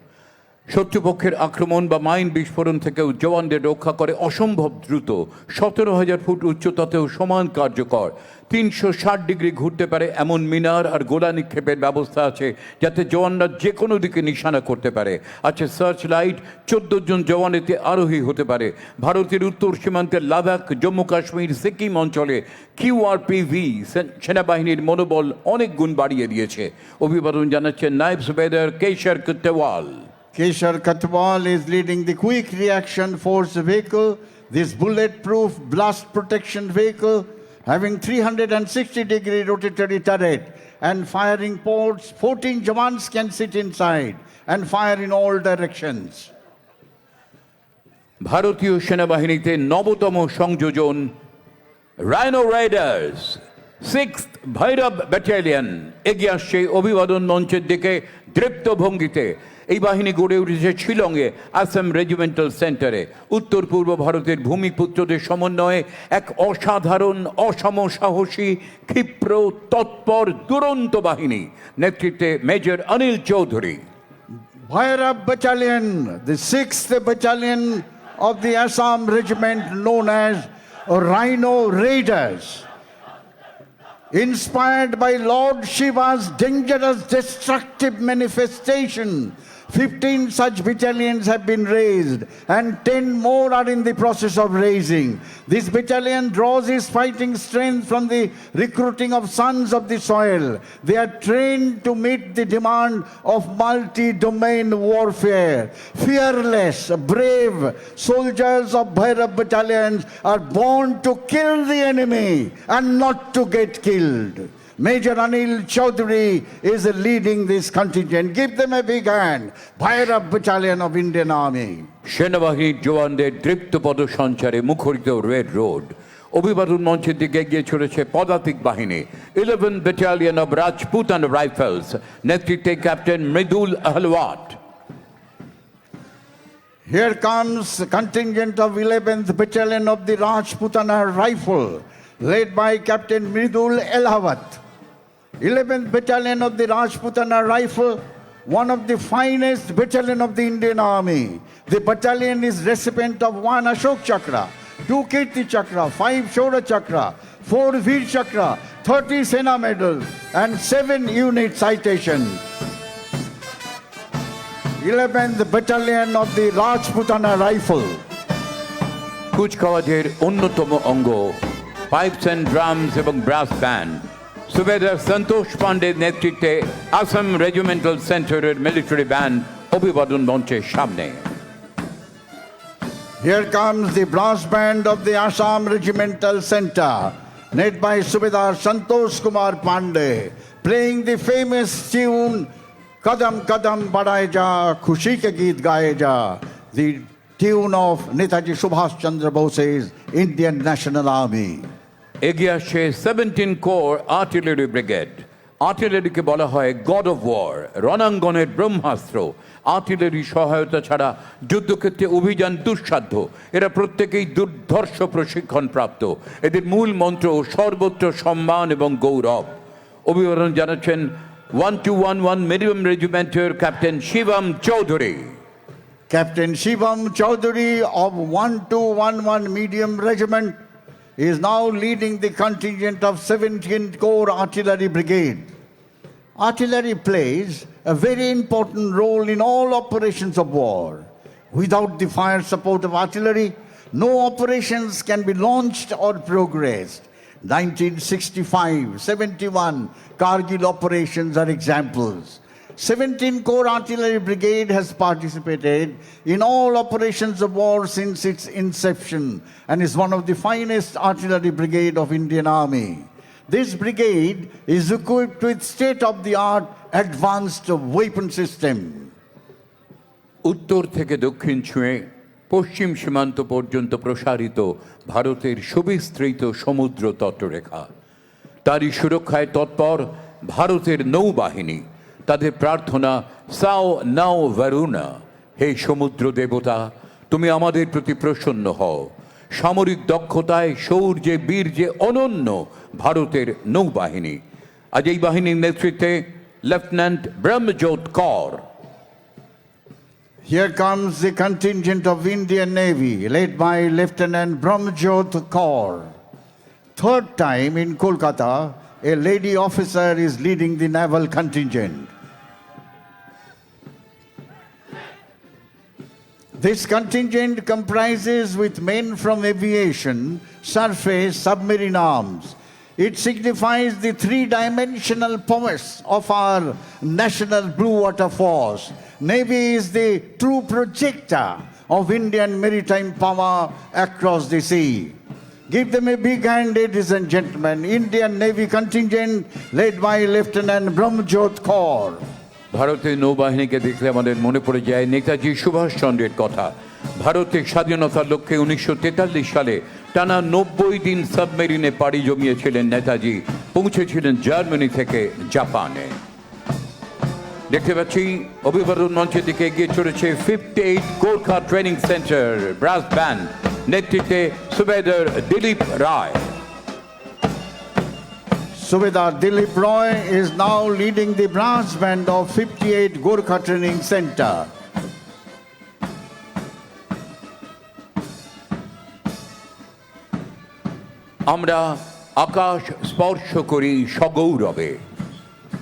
শত্রুপক্ষের আক্রমণ বা মাইন বিস্ফোরণ থেকেও জওয়ানদের রক্ষা করে অসম্ভব দ্রুত। 17,000 ফুট উচ্চতাতেও সমান কার্যকর। 360 ডিগ্রি ঘুরতে পারে এমন মিনার আর গোলা নিক্ষেপের ব্যবস্থা আছে, যাতে জওয়ানরা যে কোনো দিকে নিশানা করতে পারে। আছে সার্চ লাইট, 14 জন জওয়ান এতে আরোহী হতে পারে। ভারতের উত্তর সীমান্তের লাদাখ, জম্মু কাশ্মীর, সিকিম অঞ্চলে QRPV সেনাবাহিনীর মনোবল অনেক গুণ বাড়িয়ে দিয়েছে। অভিবাদন জানাচ্ছেন নায়েব সুবেদার কেশর কটওয়াল। Keshar Katwal is leading the quick reaction force vehicle, this bulletproof blast protection vehicle having 360-degree rotatory turret and firing ports. 14 Jawans can sit inside and fire in all directions. ভারতীয় সেনাবাহিনীতে নবতম সংযোজন rhino Riders 6th Bhairab battalion এগিয়ে আসছে অভিবাদন মঞ্চের দিকে দৃপ্ত ভঙ্গিতে। এই বাহিনী গড়ে উঠেছে শিলংয়ে আসাম রেজিমেন্টাল সেন্টারে। উত্তর পূর্ব ভারতের ভূমিপুত্রদের সমন্বয়ে এক অসাধারণ, অসমসাহসী, ক্ষিপ্র, তৎপর, দুরন্ত বাহিনী। নেতৃত্বে major Anil Chowdhury. Bhairab Battalion, the 6th Battalion of the Assam Regiment known as Rhino Raiders. Inspired by Lord Shiva's dangerous destructive manifestation, 15 such battalions have been raised and 10 more are in the process of raising. This battalion draws its fighting strength from the recruiting of sons of the soil. They are trained to meet the demand of multi-domain warfare. Fearless, brave soldiers of Bhairab battalions are born to kill the enemy and not to get killed. Major Anil Chaudhary is leading this contingent. Give them a big hand. Bhairab Battalion of Indian Army. সেনাবাহিনীর জওয়ানদের দৃপ্ত পদসঞ্চারে মুখরিত রেড রোড। অভিবাদন মঞ্চের দিকে এগিয়ে চলেছে পদাতিক বাহিনী 11th battalion of Rajputana rifles, নেতৃত্বে captain Mridul Ahlawat. Here comes contingent of 11th Battalion of the Rajputana Rifle, led by Captain Mridul Elhawat. 11th Battalion of the Rajputana Rifle, one of the finest battalion of the Indian Army. The battalion is recipient of 1 Ashok Chakra, 2 Kirti Chakra, 5 Shoura Chakra, 4 Veer Chakra, 30 Sena medals and 7 unit citations. 11th Battalion of the Rajputana Rifle. কুচকাওয়াজের অন্যতম অঙ্গ পাইপস অ্যান্ড ড্রামস এবং ব্রাস ব্যান্ড। সুবেদার সন্তোষ পান্ডের নেতৃত্বে আসাম রেজিমেন্টাল সেন্টারের মিলিটারি ব্যান্ড অভিবাদন মঞ্চের সামনে। Here comes the brass band of the Assam Regimental Center, led by Subedar Santosh Kumar Pandey, playing the famous tune Kadam Kadam Badhaye Ja, Khushi Ke Geet Gaye Ja. the tune of Netaji Subhash Chandra Bose's Indian National Army. এগিয়ে আসছে 17 কোর আর্টিলারি ব্রিগেড। আর্টিলারিকে বলা হয় গড অফ ওয়ার, রণাঙ্গনের ব্রহ্মাস্ত্র। আর্টিলারি সহায়তা ছাড়া যুদ্ধক্ষেত্রে অভিযান দুঃসাধ্য। এরা প্রত্যেকেই দুর্ধর্ষ প্রশিক্ষণ প্রাপ্ত। এদের মূল মন্ত্র সর্বত্র সম্মান এবং গৌরব। অভিবাদন জানাচ্ছেন 1211 মিডিয়াম রেজিমেন্টের captain Shivam Chaudhary. Captain Shivam Chaudhary of 1211 Medium Regiment is now leading the contingent of 17th Corps Artillery Brigade. Artillery plays a very important role in all operations of war. Without the fire support of artillery, no operations can be launched or progressed. 1965-71 Kargil operations are examples. 17th Corps Artillery Brigade has participated in all operations of war since its inception and is one of the finest artillery brigade of Indian Army. This brigade is equipped with state-of-the-art advanced weapon system. উত্তর থেকে দক্ষিণ ছুঁয়ে পশ্চিম সীমান্ত পর্যন্ত প্রসারিত ভারতের সুবিস্তৃত সমুদ্র তটরেখা। তারই সুরক্ষায় তৎপর ভারতের নৌবাহিনী। তাদের প্রার্থনা সাও নাও ভারুনা, হে সমুদ্র দেবতা, তুমি আমাদের প্রতি প্রসন্ন হও। সামরিক দক্ষতায় শৌর্যে বীর্যে অনন্য ভারতের নৌবাহিনী। আজ এই বাহিনীর নেতৃত্বে লেফটেন্যান্ট ব্রহ্মজ্যোত কর। Here comes the contingent of Indian Navy led by Lieutenant Brahmjot Kaur. Third time in Kolkata, a lady officer is leading the naval contingent. This contingent comprises with men from aviation, surface, submarine arms. It signifies the three-dimensional promise of our national blue water force. Navy is the true projector of Indian maritime power across the sea. Give them a big hand, ladies and gentlemen. Indian Navy contingent led by Lieutenant Brahmjot Kaur. ভারতের নৌবাহিনীকে দেখলে আমাদের মনে পড়ে যায় নেতাজি সুভাষচন্দ্রের কথা। ভারতের স্বাধীনতার লক্ষ্যে 1943 সালে টানা 90 দিন সাবমেরিনে পাড়ি জমিয়েছিলেন নেতাজি। পৌঁছেছিলেন জার্মানি থেকে জাপানে। দেখতে পাচ্ছি অভিবাদন মঞ্চের দিকে এগিয়ে চলেছে 58 Gorkha training centre brass band, নেতৃত্বে সুবেদার দিলীপ রায়। Subedar Dilip Roy is now leading the brass band of 58 Gorkha Training Center. আমরা আকাশ স্পর্শ করি সগৌরবে।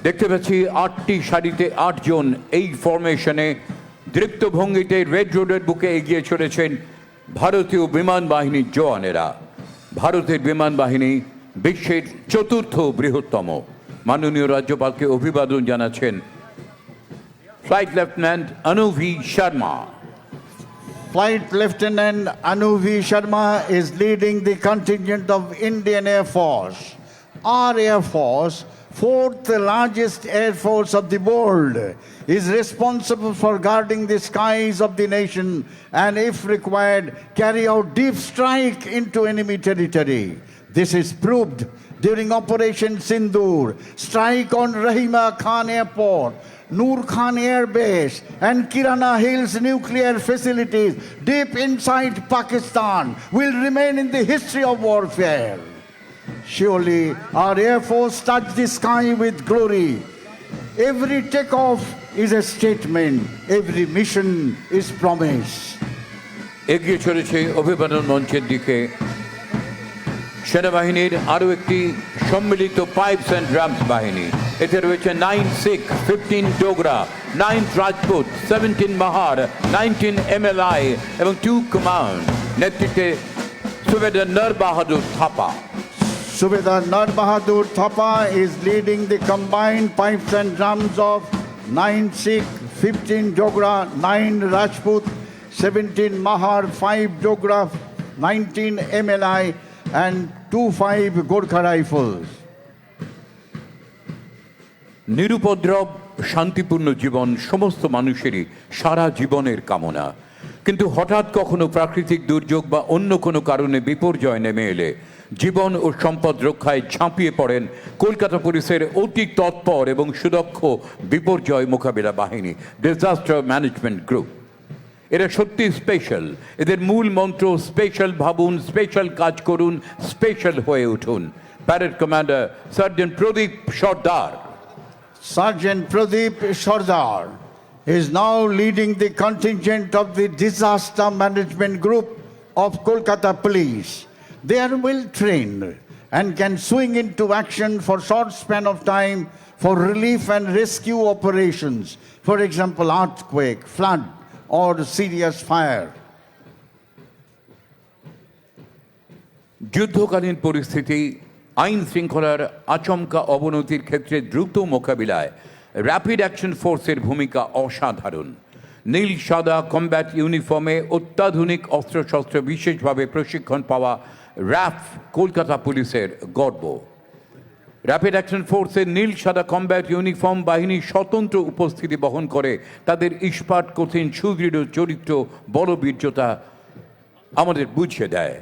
দেখতে পাচ্ছি 8টি সারিতে 8 জন এই ফরমেশনে দৃপ্ত ভঙ্গিতে রেড রোডের বুকে এগিয়ে চলেছেন ভারতীয় বিমান বাহিনীর জওয়ানেরা। ভারতের বিমান বাহিনী বিশ্বের চতুর্থ বৃহত্তম। মাননীয় রাজ্যপালকে অভিবাদন জানাচ্ছেন flight lieutenant Anuvi Sharma. Flight Lieutenant Anuvi Sharma is leading the contingent of Indian Air Force. Our Air Force, fourth largest air force of the world, is responsible for guarding the skies of the nation and, if required, carry out deep strike into enemy territory. This is proved during Operation Sindoor, strike on Rahima Khan Airport, Noor Khan Air Base and Kirana Hills nuclear facilities deep inside Pakistan will remain in the history of warfare. Surely our Air Force touched the sky with glory. Every takeoff is a statement, every mission is promise. এগিয়ে চলেছে অভিবাদন মঞ্চের দিকে সেনাবাহিনীর আরও একটি সম্মিলিত পাইপস অ্যান্ড ড্রামস বাহিনী। এতে রয়েছে 9 শিখ, 15 ডোগরা, 9 রাজপুত, 17 মাহার, 19 MLI এবং 2 কমান্ড, নেতৃত্বে সুবেদার নর বাহাদুর Thapa. Subedar Nar Bahadur Thapa is leading the combined pipes and drums of 9 Sikh, 15 Dogra, 9 Rajput, 17 Mahar, 5 Dogra, 19 MLI and 25 Gorkha Rifles. নিরুপদ্রব শান্তিপূর্ণ জীবন সমস্ত মানুষেরই সারা জীবনের কামনা। কিন্তু হঠাৎ কখনো প্রাকৃতিক দুর্যোগ বা অন্য কোনো কারণে বিপর্যয় নেমে এলে জীবন ও সম্পদ রক্ষায় ঝাঁপিয়ে পড়েন কলকাতা পুলিশের অতি তৎপর এবং সুদক্ষ বিপর্যয় মোকাবিলা বাহিনী, ডিজাস্টার ম্যানেজমেন্ট গ্রুপ। এরা সত্যি স্পেশাল। এদের মূল মন্ত্র স্পেশাল ভাবুন, স্পেশাল কাজ করুন, স্পেশাল হয়ে উঠুন। Parade commander sergeant Pradip Sardar. Sergeant Pradeep Sardar is now leading the contingent of the Disaster Management Group of Kolkata Police. They are well trained and can swing into action for short span of time for relief and rescue operations, for example, earthquake, flood, or serious fire. যুদ্ধকালীন পরিস্থিতি, আইন শৃঙ্খলার আচমকা অবনতির ক্ষেত্রে দ্রুত মোকাবিলায় র্যাপিড অ্যাকশন ফোর্সের ভূমিকা অসাধারণ। নীল সাদা কমব্যাট ইউনিফর্মে অত্যাধুনিক অস্ত্রশস্ত্র বিশেষভাবে প্রশিক্ষণ পাওয়া র্যাফ কলকাতা পুলিশের গর্ব। র্যাপিড অ্যাকশন ফোর্সের নীল সাদা কমব্যাট ইউনিফর্ম বাহিনীর স্বতন্ত্র উপস্থিতি বহন করে তাদের ইস্পাত কঠিন সুদৃঢ় চরিত্র বলবীর্যতা আমাদের বুঝিয়ে দেয়।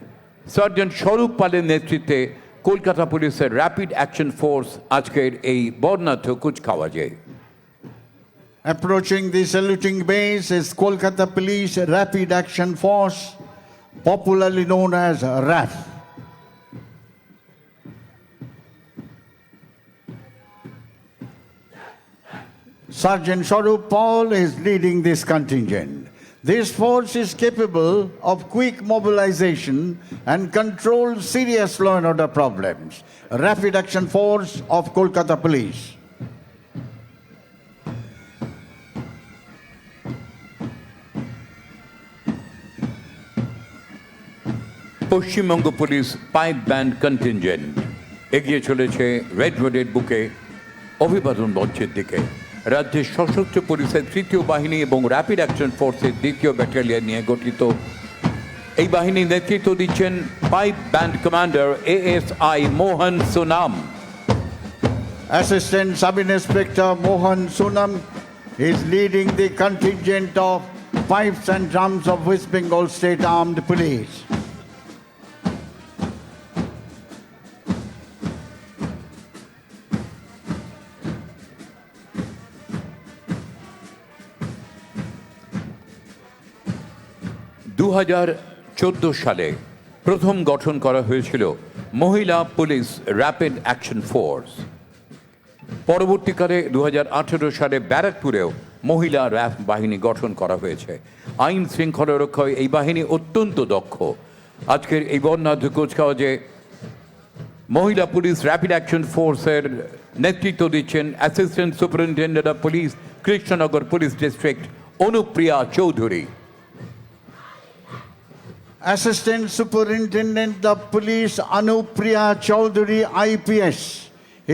সার্জেন্ট স্বরূপ পালের নেতৃত্বে কলকাতা পুলিশের র্যাপিড অ্যাকশন ফোর্স আজকের এই বর্ণাঢ্য কুচকাওয়াজে। Approaching the saluting base is Kolkata Police Rapid Action Force, popularly known as RAF. Sergeant Swarup Paul is leading this contingent. This force is capable of quick mobilization and control serious law and order problems. Rapid Action Force of Kolkata Police. Paschimbanga police pipe band contingent এগিয়ে চলেছে রেড রোডের বুকে অভিবাদন মঞ্চের দিকে। রাজ্যের সশস্ত্র পুলিশের তৃতীয় বাহিনী এবং র্যাপিড অ্যাকশন ফোর্সের দ্বিতীয় ব্যাটালিয়ন নিয়ে গঠিত এই বাহিনীর নেতৃত্ব দিচ্ছেন pipe band commander ASI Mohan Sonam. Assistant Sub-Inspector Mohan Sunam is leading the contingent of pipes and drums of West Bengal State Armed Police. সালে প্রথম গঠন করা হয়েছিল মহিলা পুলিশ র্যাপিড অ্যাকশন ফোর্স। পরবর্তীকালে 2018 সালে ব্যারাকপুরেও মহিলা র্যাফ বাহিনী গঠন করা হয়েছে। আইন শৃঙ্খলা রক্ষায় এই বাহিনী অত্যন্ত দক্ষ। আজকের এই বর্ণাঢ্য কুচকাওয়াজে মহিলা পুলিশ র্যাপিড অ্যাকশন ফোর্সের নেতৃত্ব দিচ্ছেন assistant superintendent of police Krishnanagar police district Anupriya Chowdhury. Assistant Superintendent of Police Anupriya Chaudhary IPS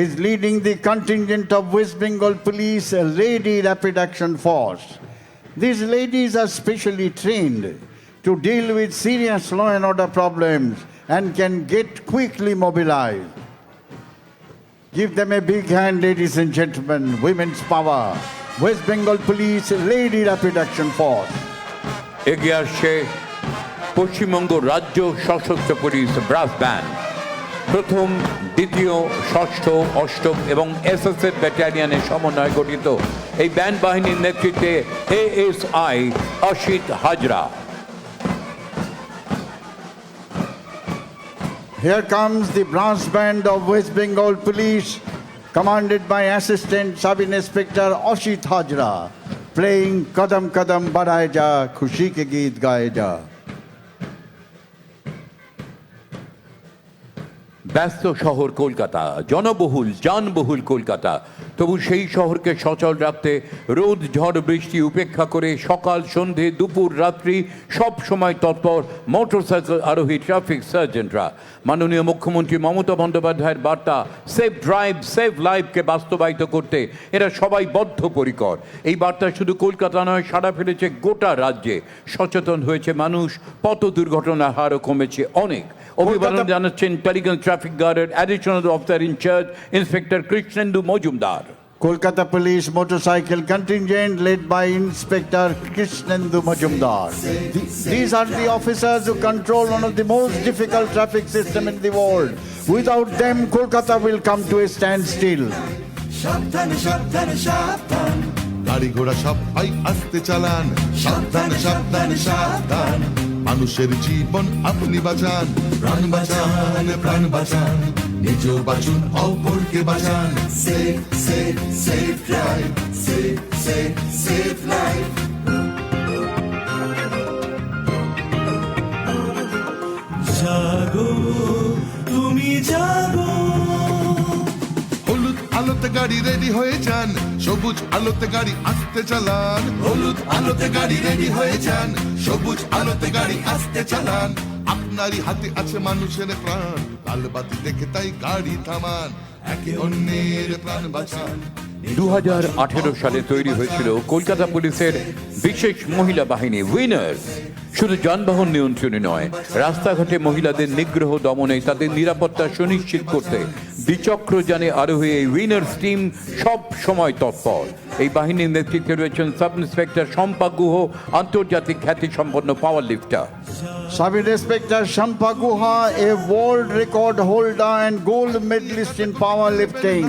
is leading the contingent of West Bengal Police Lady Rapid Action Force. These ladies are specially trained to deal with serious law and order problems and can get quickly mobilized. Give them a big hand, ladies and gentlemen. Women's power. West Bengal Police Lady Rapid Action Force. এগিয়ে আসছে পশ্চিমবঙ্গ রাজ্য সশস্ত্র পুলিশ ব্রাস ব্যান্ড। প্রথম, দ্বিতীয়, ষষ্ঠ, অষ্টম এবং এসএসএফ ব্যাটালিয়নের সমন্বয়ে গঠিত এই ব্যান্ড বাহিনীর নেতৃত্বে ASI Asit Hazra. Here comes the brass band of West Bengal Police, commanded by Assistant Sub-Inspector Ashit Hajra, playing Kadam Kadam Badhaye Ja, Khushi Ke Geet Gaye Ja. ব্যস্ত শহর কলকাতা, জনবহুল যানবহুল কলকাতা, তবু সেই শহরকে সচল রাখতে রোদ ঝড় বৃষ্টি উপেক্ষা করে সকাল সন্ধে দুপুর রাত্রি সব সময় তৎপর মোটরসাইকেল আরোহী ট্রাফিক সার্জেন্টরা। মাননীয় মুখ্যমন্ত্রী মমতা বন্দ্যোপাধ্যায়ের বার্তা সেফ ড্রাইভ সেভ লাইফকে বাস্তবায়িত করতে এরা সবাই বদ্ধপরিকর। এই বার্তা শুধু কলকাতা নয়, সাড়া ফেলেছে গোটা রাজ্যে। সচেতন হয়েছে মানুষ, পথ দুর্ঘটনার হারও কমেছে অনেক। অভিবাদন জানাচ্ছেন টালিগঞ্জ ট্রাফিক গার্ডের additional officer in charge inspector Krishnendu Majumdar. Kolkata Police motorcycle contingent led by Inspector Krishnendu Majumdar. These are the officers who control one of the most difficult traffic system in the world. Without them, Kolkata will come to a standstill. সাবধানে সাবধানে সাবধান, গাড়ি ঘোড়া সবাই আস্তে চালান, সাবধানে সাবধানে সাবধান, মানুষের জীবন আপনি বাঁচান, প্রাণ বাঁচান, প্রাণ বাঁচান, নিজেও বাঁচুন অপরকে বাঁচান। Safe safe safe drive, safe safe safe life. জাগো তুমি জাগো, হলুদ আলোতে গাড়ি রেডি হয়ে যান, সবুজ আলোতে গাড়ি আস্তে চালান, হলুদ আলোতে গাড়ি রেডি হয়ে যান, সবুজ আলোতে গাড়ি আস্তে চালান, আপনারই হাতে আছে মানুষের প্রাণ, লালবাতি দেখে তাই গাড়ি থামান, একে অন্যের প্রাণ বাঁচান। 2018 সালে তৈরি হয়েছিল কলকাতা পুলিশের বিশেষ মহিলা বাহিনী উইনার্স। শুধু যানবাহন নিয়ন্ত্রণে নয়, রাস্তাঘাটে মহিলাদের নিগ্রহ দমনে, তাদের নিরাপত্তা সুনিশ্চিত করতে দ্বিচক্রযানে আরোহী এই উইনার্স টিম সব সময় তৎপর। এই বাহিনীর নেতৃত্বে রয়েছেন সাব ইন্সপেক্টর শম্পা গুহ, আন্তর্জাতিক খ্যাতিসম্পন্ন পাওয়ার লিফটার। Sub Inspector Shampa Guha, a world record holder and gold medalist in powerlifting,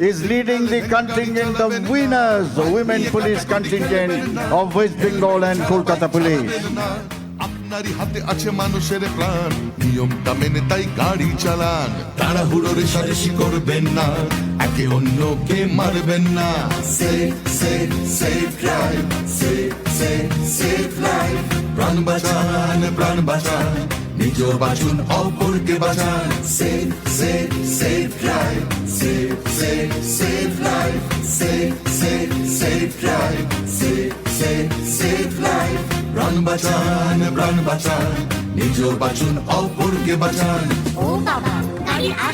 is leading the contingent of winners, the women police contingent of West Bengal and Kolkata Police. আপনারই হাতে আছে মানুষের প্রাণ, নিয়মটা মেনে তাই গাড়ি চালান, তাড়াহুড়ো রেশারেশি করবেন না, একে অন্যকে মারবেন না। Safe safe safe drive, safe safe safe life. প্রাণ বাঁচান, প্রাণ বাঁচান, নিজেও বাঁচুন অপরকে বাঁচান। Safe safe safe drive, safe safe safe life. Safe safe safe drive, safe safe safe life. প্রাণ বাঁচান, প্রাণ বাঁচান, নিজেও বাঁচুন অপরকে বাঁচান।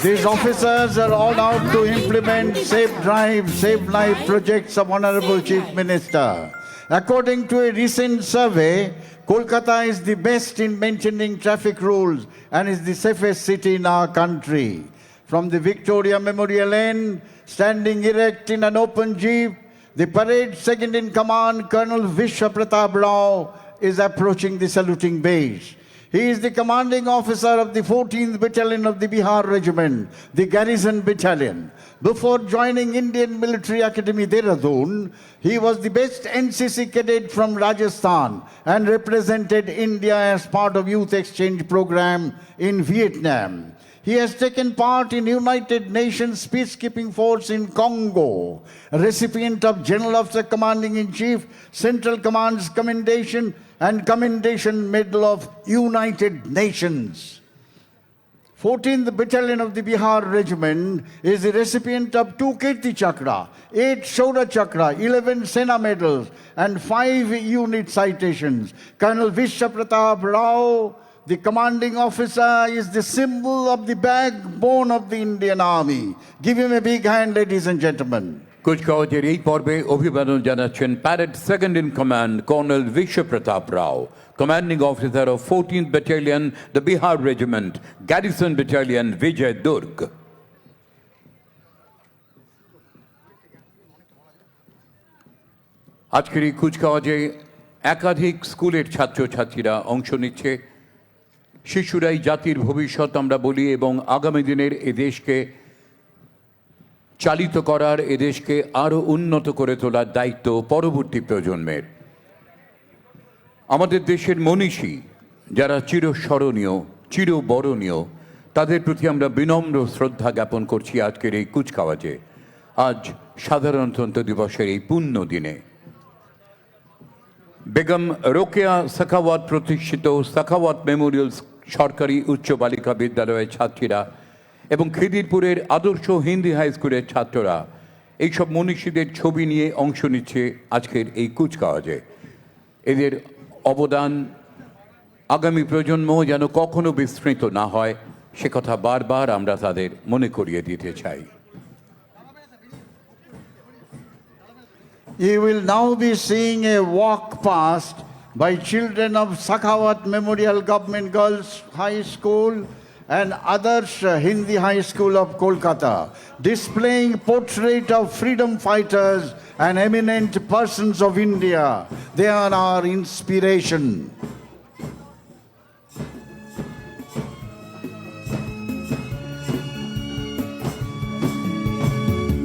These officers are all out to implement Safe Drive, Save Life projects of Honorable Chief Minister. According to a recent survey, Kolkata is the best in maintaining traffic rules and is the safest city in our country. From the Victoria Memorial End, standing erect in an open jeep, the parade second in command, Colonel Vishwa Pratap Rao, is approaching the saluting base. He is the commanding officer of the 14th Battalion of the Bihar Regiment, the Garrison Battalion. Before joining Indian Military Academy Dehradun, he was the best NCC cadet from Rajasthan and represented India as part of Youth Exchange Program in Vietnam. He has taken part in United Nations Peacekeeping Force in Congo, a recipient of General Officer Commanding-in-Chief, Central Command's Commendation and Commendation Medal of United Nations. 14th Battalion of the Bihar Regiment is the recipient of 2 Kirti Chakra, 8 Shaura Chakra, 11 Sena medals and 5 unit citations. Colonel Vishwa Pratap Rao, the commanding officer, is the symbol of the backbone of the Indian Army. Give him a big hand, ladies and gentlemen. কুচকাওয়াজের এই পর্বে অভিবাদন জানাচ্ছেন parade second in command colonel বিশ্ব Pratap Rao, commanding officer of 14th Battalion, the Bihar Regiment, Garrison Battalion, Vijay Durg. আজকের এই কুচকাওয়াজে একাধিক স্কুলের ছাত্রছাত্রীরা অংশ নিচ্ছে। শিশুরাই জাতির ভবিষ্যৎ আমরা বলি, এবং আগামী দিনের এ দেশকে চালিত করার, এদেশকে আরও উন্নত করে তোলার দায়িত্ব পরবর্তী প্রজন্মের। আমাদের দেশের মনীষী যারা চিরস্মরণীয়, চিরবরণীয়, তাদের প্রতি আমরা বিনম্র শ্রদ্ধা জ্ঞাপন করছি আজকের এই কুচকাওয়াজে, আজ সাধারণতন্ত্র দিবসের এই পুণ্য দিনে। বেগম রোকেয়া সাখাওয়াত প্রতিষ্ঠিত সাখাওয়াত মেমোরিয়াল সরকারি উচ্চ বালিকা বিদ্যালয়ের ছাত্রীরা এবং খিদিরপুরের আদর্শ হিন্দি হাই স্কুলের ছাত্ররা এইসব মনীষীদের ছবি নিয়ে অংশ নিচ্ছে আজকের এই কুচকাওয়াজে। এদের অবদান আগামী প্রজন্ম যেন কখনো বিস্মৃত না হয়, সে কথা বারবার আমরা তাদের মনে করিয়ে দিতে চাই। You will now be seeing a walk past by children of Sakhawat Memorial Government Girls High School and Adarsh Hindi High School of Kolkata, displaying portrait of freedom fighters and eminent persons of India. They are our inspiration.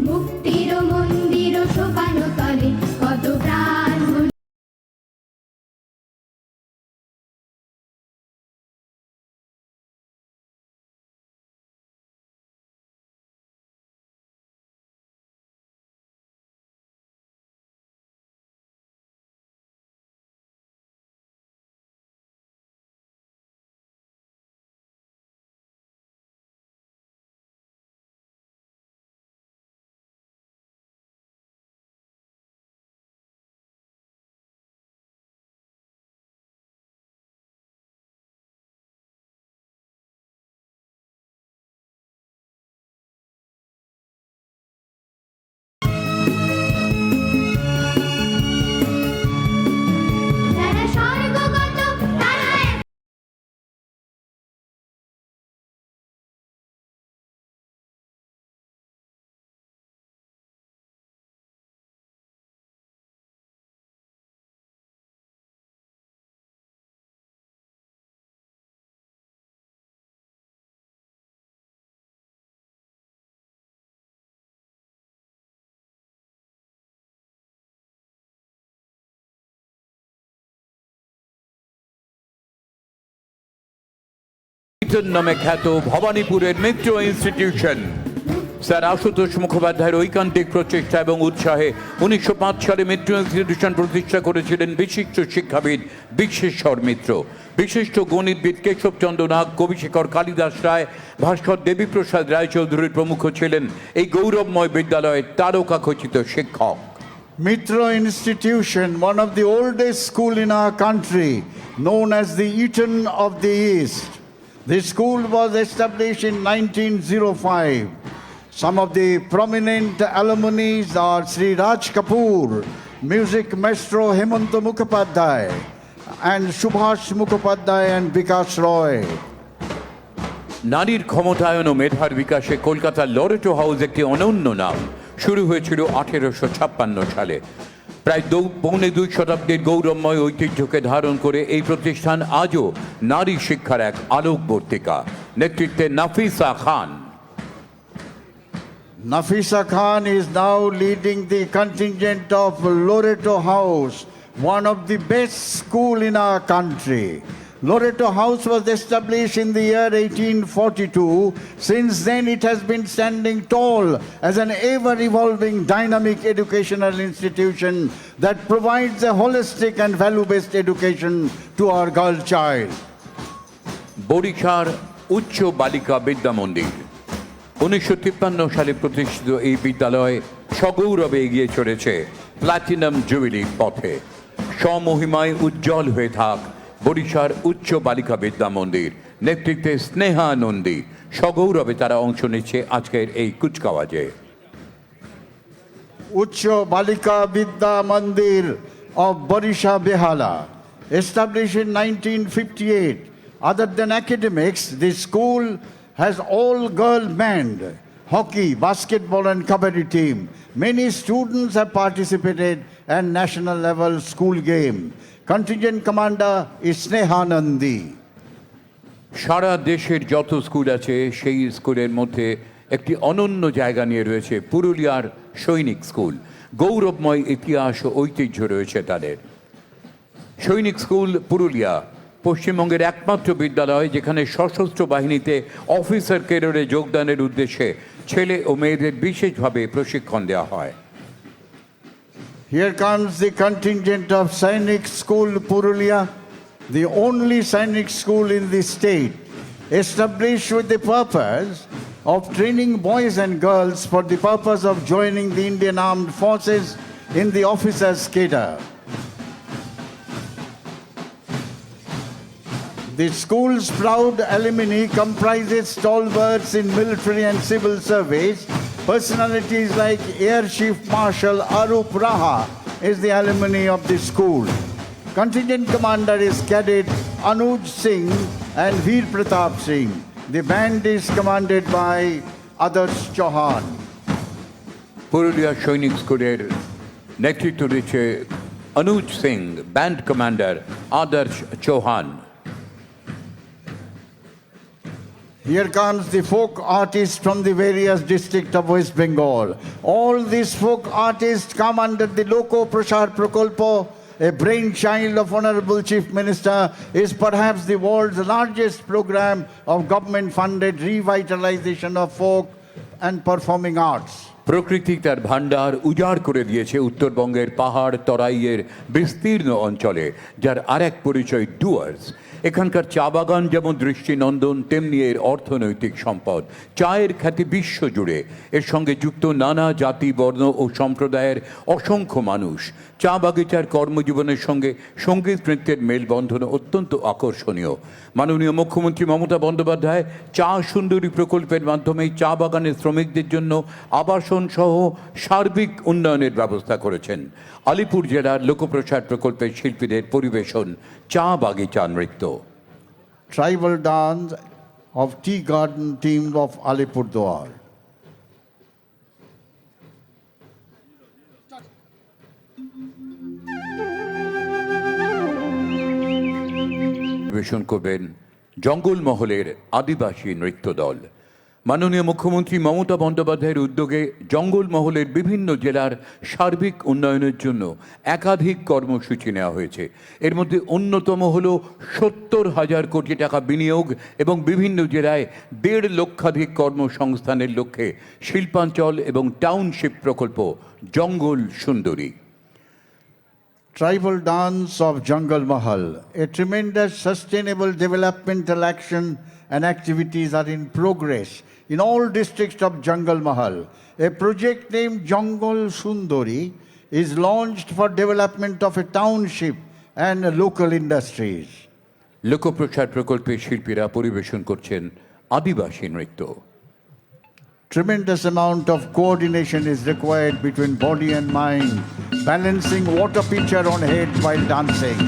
মুক্তির মন্দির শোভানো তলে কত প্রাণ হল যারা স্বর্গগত তারা এক নামে খ্যাত ভবানীপুরের মিত্র ইনস্টিটিউশন স্যার আশুতোষ মুখোপাধ্যায়ের ঐকান্তিক প্রচেষ্টা এবং উৎসাহে 1905 সালে মিত্র ইনস্টিটিউশন প্রতিষ্ঠা করেছিলেন বিশিষ্ট শিক্ষাবিদ বিশ্বেশ্বর মিত্র, বিশিষ্ট গণিতবিদ কেশবচন্দ্র নাগ, কবিশেখর কালিদাস রায়, ভাস্কর দেবীপ্রসাদ রায়চৌধুরী প্রমুখ ছিলেন এই গৌরবময় বিদ্যালয়ের তারকাখচিত শিক্ষক। Mitra Institution, one of the oldest school in our country, known as the Eton of the East. The school was established in 1905. Some of the prominent alumni are Sri Raj Kapoor, music maestro Hemanta Mukhopadhyay, and Subhash Mukhopadhyay and Vikas Roy. নারীর ক্ষমতায়ন ও মেধার বিকাশে কলকাতার লরেটো হাউস একটি অনন্য নাম। শুরু হয়েছিল 1856 সালে। প্রায় পৌনে 2 শতাব্দীর গৌরবময় ঐতিহ্যকে ধারণ করে এই প্রতিষ্ঠান আজও নারী শিক্ষার এক আলোকবর্তিকা। নেতৃত্বে নাফিসা খান। Nafisa Khan is now leading the contingent of Loreto House, one of the best school in our country. Loreto House was established in the year 1842. Since then, it has been standing tall as an ever-evolving dynamic educational institution that provides a holistic and value-based education to our girl child. বরিশার উচ্চ বালিকা বিদ্যা মন্দির 1953 সালে প্রতিষ্ঠিত এই বিদ্যালয় সগৌরবে এগিয়ে চলেছে প্লাটিনাম জুবিলির পথে। স্বমহিমায় উজ্জ্বল হয়ে থাক বরিশার উচ্চ বালিকা বিদ্যা মন্দির। নেতৃত্বে স্নেহা নন্দী। সগৌরবে তারা অংশ নিচ্ছে আজকের এই কুচকাওয়াজে। Ucho Balika Vidya Mandir of Barisha Behala, established in 1958. Other than academics, the school has all-girl band, hockey, basketball and kabaddi team. Many students have participated in national level school game. Contingent commander is Sneha Nandi. সারা দেশের যত স্কুল আছে সেই স্কুলের মধ্যে একটি অনন্য জায়গা নিয়ে রয়েছে পুরুলিয়ার সৈনিক স্কুল। গৌরবময় ইতিহাস ও ঐতিহ্য রয়েছে তাদের। সৈনিক স্কুল পুরুলিয়া পশ্চিমবঙ্গের একমাত্র বিদ্যালয় যেখানে সশস্ত্র বাহিনীতে অফিসার ক্যাডারে যোগদানের উদ্দেশ্যে ছেলে ও মেয়েদের বিশেষভাবে প্রশিক্ষণ দেওয়া হয়। Here comes the contingent of Sainik School Purulia, the only Sainik school in the state, established with the purpose of training boys and girls for the purpose of joining the Indian Armed Forces in the officers' cadre. The school's proud alumni comprises stalwarts in military and civil service. Personalities like Air Chief Marshal Arup Raha is the alumni of the school. Contingent commander is Cadet Anuj Singh and Veer Pratap Singh. The band is commanded by Adarsh Chauhan. Purulia সৈনিক স্কুলের নেতৃত্ব দিচ্ছে অনুজ সিং, ব্যান্ড কমান্ডার আদর্শ Chauhan. Here comes the folk artists from the various districts of West Bengal. All these folk artists come under the Loko Prashar Prakolpo, a brainchild of Honorable Chief Minister, is perhaps the world's largest program of government-funded revitalization of folk and performing arts. প্রকৃতি তার ভান্ডার উজাড় করে দিয়েছে উত্তরবঙ্গের পাহাড় তরাইয়ের বিস্তীর্ণ অঞ্চলে, যার আরেক পরিচয় ডুয়ার্স। এখানকার চা বাগান যেমন দৃষ্টিনন্দন, তেমনি এর অর্থনৈতিক সম্পদ। চায়ের খ্যাতি বিশ্বজুড়ে, এর সঙ্গে যুক্ত নানা জাতি, বর্ণ ও সম্প্রদায়ের অসংখ্য মানুষ। চা বাগিচার কর্মজীবনের সঙ্গে সঙ্গীত নৃত্যের মেলবন্ধন অত্যন্ত আকর্ষণীয়। মাননীয় মুখ্যমন্ত্রী মমতা বন্দ্যোপাধ্যায় চা সুন্দরী প্রকল্পের মাধ্যমে চা বাগানের শ্রমিকদের জন্য আবাসন সহ সার্বিক উন্নয়নের ব্যবস্থা করেছেন। আলিপুর জেলার লোকপ্রসার প্রকল্পের শিল্পীদের পরিবেশন চা বাগিচা নৃত্য। Tribal dance of Tea Garden team of Alipurduar. পরিবেশন করবেন জঙ্গলমহলের আদিবাসী নৃত্য দল। মাননীয় মুখ্যমন্ত্রী মমতা বন্দ্যোপাধ্যায়ের উদ্যোগে জঙ্গলমহলের বিভিন্ন জেলার সার্বিক উন্নয়নের জন্য একাধিক কর্মসূচি নেওয়া হয়েছে। এর মধ্যে অন্যতম হল 70,000 কোটি টাকা বিনিয়োগ এবং বিভিন্ন জেলায় 1.5 লক্ষাধিক কর্মসংস্থানের লক্ষ্যে শিল্পাঞ্চল এবং টাউনশিপ প্রকল্প জঙ্গল সুন্দরী। Tribal dance of Jungle Mahal. A tremendous sustainable developmental action and activities are in progress in all districts of Jungle Mahal. A project named Jungle Sundari is launched for development of a township and local industries. লোকপ্রসার প্রকল্পের শিল্পীরা পরিবেশন করছেন আদিবাসী নৃত্য। Tremendous amount of coordination is required between body and mind, balancing water pitcher on head while dancing.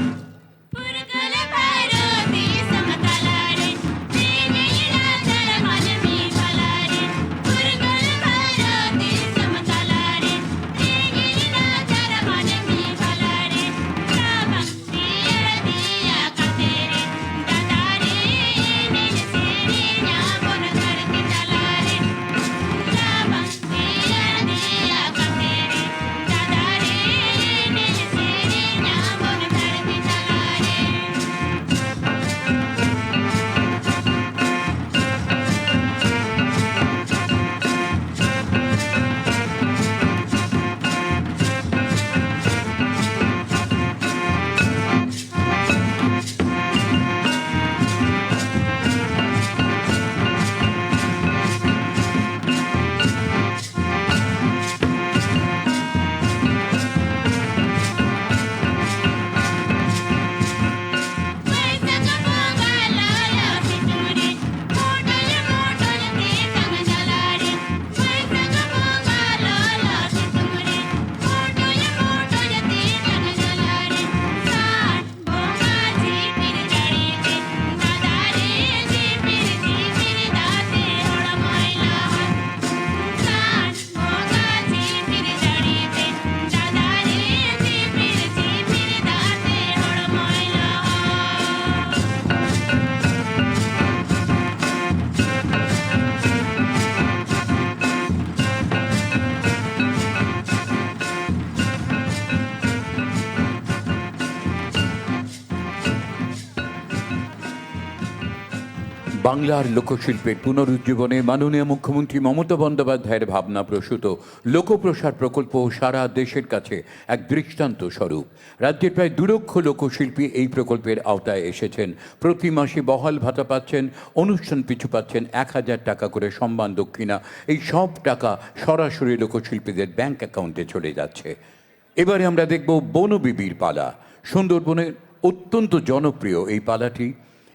पुरकल Bharti समतलारे देवीला तर मन मी भलारे पुरकल भारती समतलारे देवीला तर मन मी भलारे रामंती दिया कतेरे दादारे नील सेरी ना बोन करती चलारे रामंती दिया कतेरे दादारे नील सेरी ना बोन करती चलारे। वैसक पोंगलाला सितुरे मोटल मोटल ते संग जलारे वैसक पोंगलाला सितुरे मोटल मोटल ते संग जलारे साठ बोंगाची फिर जड़ी ते दादारे जी फिर दाते होड़ मोइला साठ बोंगाची फिर जड़ी ते दादारे जी फिर दाते होड़ मोइला। বাংলার লোকশিল্পের পুনরুজ্জীবনে মাননীয় মুখ্যমন্ত্রী মমতা বন্দ্যোপাধ্যায়ের ভাবনা প্রসূত লোকপ্রসার প্রকল্প সারা দেশের কাছে এক দৃষ্টান্ত স্বরূপ। রাজ্যের প্রায় 2 লক্ষ লোকশিল্পী এই প্রকল্পের আওতায় এসেছেন। প্রতি মাসে বহাল ভাতা পাচ্ছেন, অনুষ্ঠান পিছু পাচ্ছেন 1,000 টাকা করে সম্মান দক্ষিণা। এই সব টাকা সরাসরি লোকশিল্পীদের ব্যাংক অ্যাকাউন্টে চলে যাচ্ছে। এবারে আমরা দেখব বনবিবির পালা। সুন্দরবনের অত্যন্ত জনপ্রিয় এই পালাটি।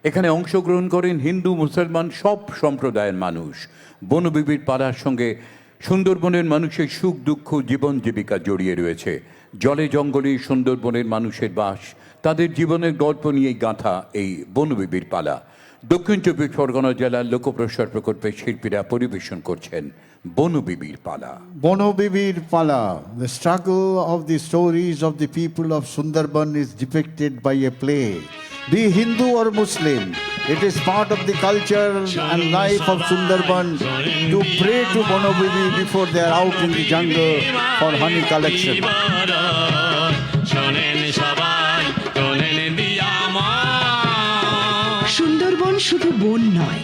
এখানে অংশগ্রহণ করেন হিন্দু, মুসলমান সব সম্প্রদায়ের মানুষ। বনবিবির পালার সঙ্গে সুন্দরবনের মানুষের সুখ দুঃখ, জীবন জীবিকা জড়িয়ে রয়েছে। জলে জঙ্গলে সুন্দরবনের মানুষের বাস, তাদের জীবনের গল্প নিয়েই গাঁথা এই বনবিবির পালা। দক্ষিণ চব্বিশ পরগনা জেলার লোকপ্রসার প্রকল্পের শিল্পীরা পরিবেশন করছেন বনবিবির পালা। Bonobibir Pala, the struggle of the stories of the people of Sundarban is depicted by a play. Be Hindu or Muslim, it is part of the culture and life of Sundarban to pray to Bonobibi before they are out in the jungle for honey collection. Sundarban শুধু বন নয়,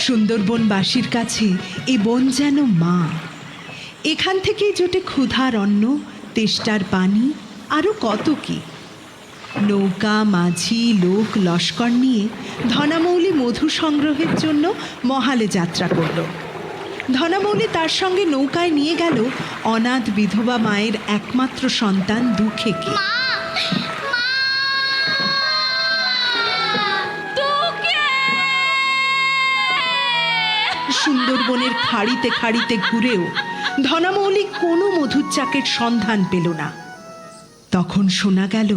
সুন্দরবনবাসীর কাছে এ বন যেন মা। এখান থেকেই জোটে ক্ষুধার অন্ন, তেষ্টার পানি, আরও কত কি। নৌকা, মাঝি, লোক, লস্কর নিয়ে ধনামৌলি মধু সংগ্রহের জন্য মহালে যাত্রা করল। ধনামৌলি তার সঙ্গে নৌকায় নিয়ে গেল অনাথ বিধবা মায়ের একমাত্র সন্তান দুঃখেকে। সুন্দরবনের খাড়িতে খাড়িতে ঘুরেও ধনামৌলি কোনো মধুর চাকের সন্ধান পেল না। তখন শোনা গেল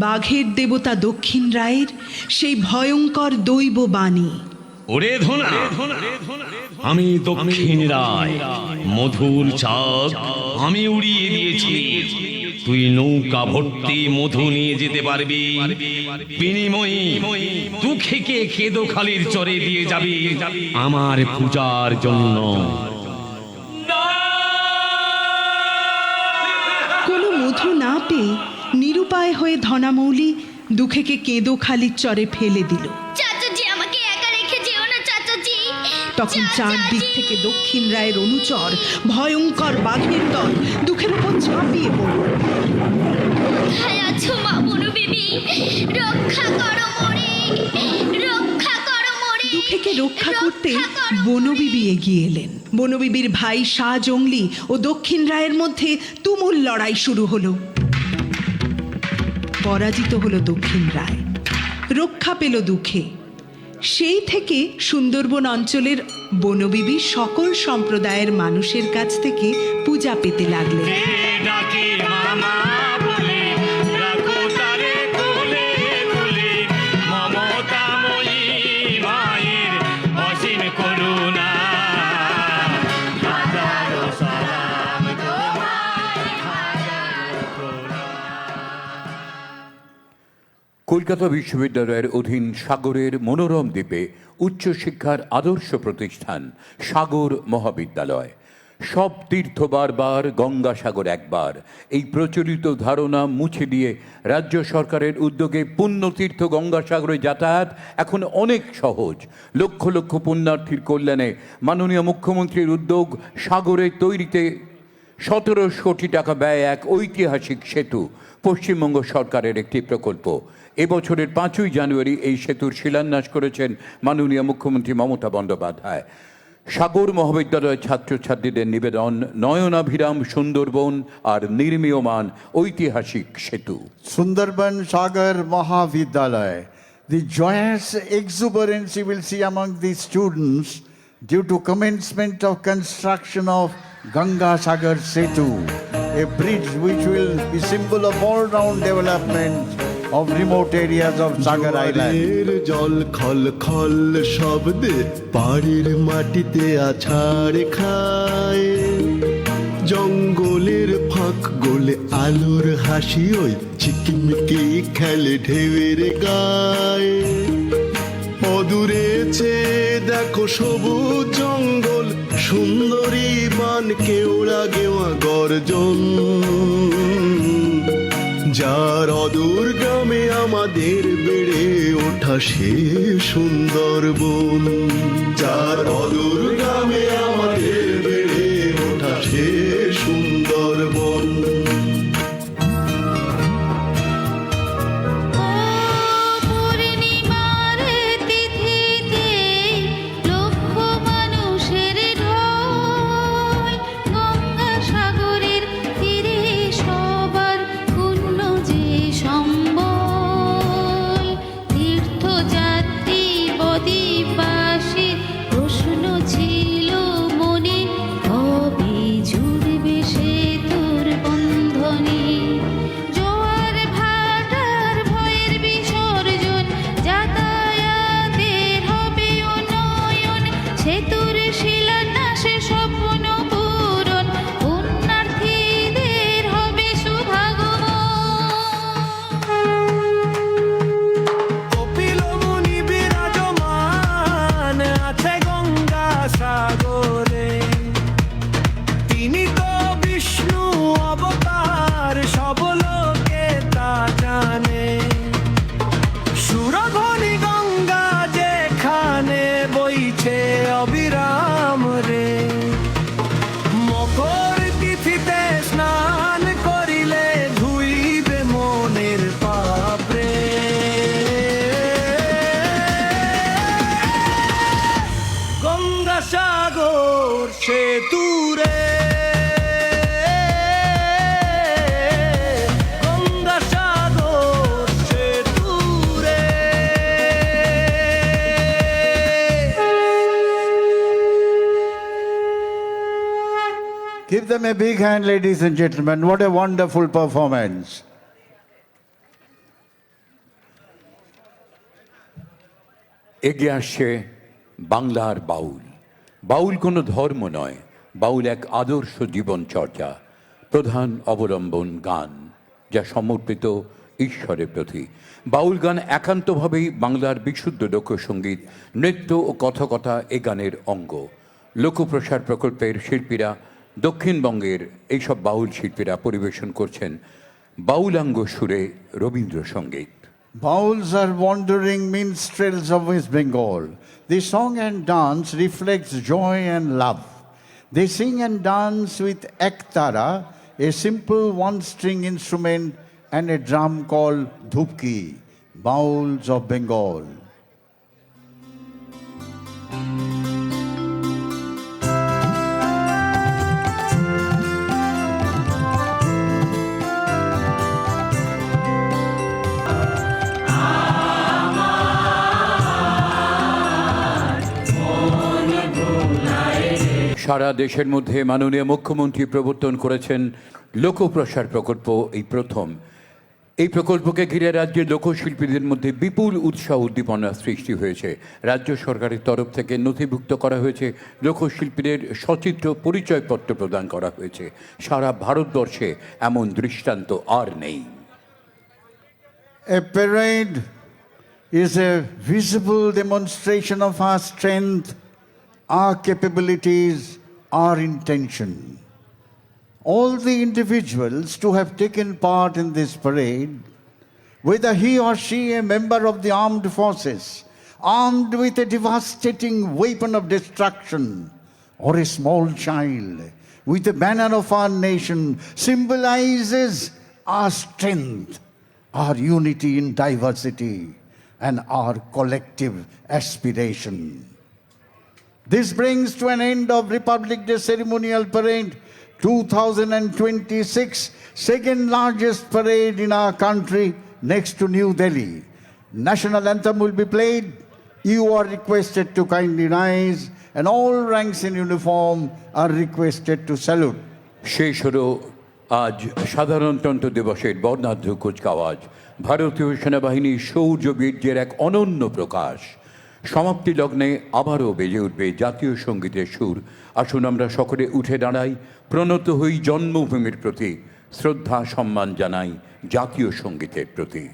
বাঘের দেবতা দক্ষিণ রায়ের সেই ভয়ঙ্কর দৈব বাণী। ওরে ধনা, আমি দক্ষিণ রায়, মধুর চাক আমি উড়িয়ে দিয়েছি। তুই নৌকা ভর্তি মধু নিয়ে যেতে পারবি, বিনিময়ে দুঃখেকে কেদোখালির চরে দিয়ে যাবি আমার পূজার জন্য। কোনো মধু না পেয়ে নিরুপায় হয়ে ধনামৌলি দুঃখেকে কেঁদোখালির চরে ফেলে দিল। চাচাজি, আমাকে একা রেখে যেও না চাচাজি। তখন চারদিক থেকে দক্ষিণ রায়ের অনুচর ভয়ঙ্কর বাঘের দল দুঃখের উপর ঝাঁপিয়ে পড়ল। কোথায় আছো মা বনবিবি? রক্ষা করো মোরে, রক্ষা করো মোরে। দুঃখেকে রক্ষা করতে বনবিবি এগিয়ে এলেন। বনবিবির ভাই শাহ জংলি ও দক্ষিণ রায়ের মধ্যে তুমুল লড়াই শুরু হলো। পরাজিত হলো দক্ষিণ রায়, রক্ষা পেল দুঃখে। সেই থেকে সুন্দরবন অঞ্চলের বনবিবি সকল সম্প্রদায়ের মানুষের কাছ থেকে পূজা পেতে লাগলেন। কলকাতা বিশ্ববিদ্যালয়ের অধীন সাগরের মনোরম দ্বীপে উচ্চশিক্ষার আদর্শ প্রতিষ্ঠান সাগর মহাবিদ্যালয়। সব তীর্থ বারবার, গঙ্গাসাগর একবার, এই প্রচলিত ধারণা মুছে দিয়ে রাজ্য সরকারের উদ্যোগে পুণ্যতীর্থ গঙ্গাসাগরে যাতায়াত এখন অনেক সহজ। লক্ষ লক্ষ পুণ্যার্থীর কল্যাণে মাননীয় মুখ্যমন্ত্রীর উদ্যোগ সাগরে তৈরিতে ১৭ কোটি টাকা ব্যয় এক ঐতিহাসিক সেতু পশ্চিমবঙ্গ সরকারের একটি প্রকল্প। এবছরের ৫ই জানুয়ারি এই সেতুর শিলান্যাস করেছেন মাননীয় মুখ্যমন্ত্রী মমতা বন্দ্যোপাধ্যায়। সাগর মহাবিদ্যালয়ের ছাত্রছাত্রীদের নিবেদন নয়নাভিরাম সুন্দরবন আর নির্মীয়মান ঐতিহাসিক সেতু। Sundarban Sagar Mahavidyalaya. The joyous exuberance you will see among the students due to commencement of construction of Ganga Sagar Setu, a bridge which will be symbol of all-round development of remote areas of Sagar Island. জোয়ারের জল খল খল শব্দে পাড়ের মাটিতে আছাড় খায়, জঙ্গলের ফাঁক গোলে আলোর হাসি ওই চিকিমিকি খেলে ঢেউয়ের গায়ে। অদূরে চেয়ে দেখো সবুজ জঙ্গল, সুন্দরী বান কেওড়া গেওয়া গর্জন। যার অদূর গ্রামে আমাদের বেড়ে ওঠা সে সুন্দরবন, যার অদূর গ্রামে আমাদের বেড়ে ওঠা সে সুন্দরবন। পূর্ণিমার তিথিতে লক্ষ মানুষের ঢল, গঙ্গা সাগরের তীরে সবার পুণ্য যে সম্বল। তীর্থযাত্রী বদ্বীপবাসীর প্রশ্ন ছিল মনে, সে দূরে গঙ্গা সাগর সে দূরে Give them a big hand, ladies and gentlemen. What a wonderful performance. এগিয়ে আসছে বাংলার বাউল। বাউল কোনো ধর্ম নয়, বাউল এক আদর্শ জীবনচর্যা, প্রধান অবলম্বন গান, যা সমর্পিত ঈশ্বরের প্রতি। বাউল গান একান্তভাবেই বাংলার বিশুদ্ধ লোকসঙ্গীত, নৃত্য ও কথকতা এ গানের অঙ্গ। লোকপ্রসার প্রকল্পের শিল্পীরা, দক্ষিণবঙ্গের এইসব বাউল শিল্পীরা পরিবেশন করছেন বাউলাঙ্গ সুরে Rabindrasangeet. Bauls are wandering minstrels of West Bengal. Their song and dance reflects joy and love. They sing and dance with ektara, a simple one-string instrument, and a drum called dhupki, Bauls of Bengal. সারা দেশের মধ্যে মাননীয় মুখ্যমন্ত্রী প্রবর্তন করেছেন লোকপ্রসার প্রকল্প। এই প্রথম এই প্রকল্পকে ঘিরে রাজ্যের লোকশিল্পীদের মধ্যে বিপুল উৎসাহ উদ্দীপনা সৃষ্টি হয়েছে। রাজ্য সরকারের তরফ থেকে নথিভুক্ত করা হয়েছে, লোকশিল্পীদের সচিত্র পরিচয়পত্র প্রদান করা হয়েছে। সারা ভারতবর্ষে এমন দৃষ্টান্ত আর নেই। A parade is a visible demonstration of our strength, our capabilities, our intention. All the individuals to have taken part in this parade, whether he or she a member of the armed forces, armed with a devastating weapon of destruction, or a small child with the banner of our nation, symbolizes our strength, our unity in diversity, and our collective aspiration. This brings to an end of Republic Day Ceremonial Parade 2026, second largest parade in our country next to New Delhi. National anthem will be played. You are requested to kindly rise, and all ranks in uniform are requested to salute. শেষ হলো আজ সাধারণতন্ত্র দিবসের বর্ণাঢ্য কুচকাওয়াজ। ভারতীয় সেনাবাহিনীর শৌর্য বীর্যের এক অনন্য প্রকাশ। সমাপ্তি লগ্নে আবারও বেজে উঠবে জাতীয় সঙ্গীতের সুর। আসুন আমরা সকলে উঠে দাঁড়াই, প্রণত হই জন্মভূমির প্রতি, শ্রদ্ধা সম্মান জানাই জাতীয় সঙ্গীতের প্রতি।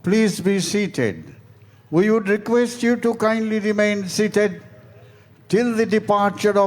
Please be seated. We would request you to kindly remain seated till the departure of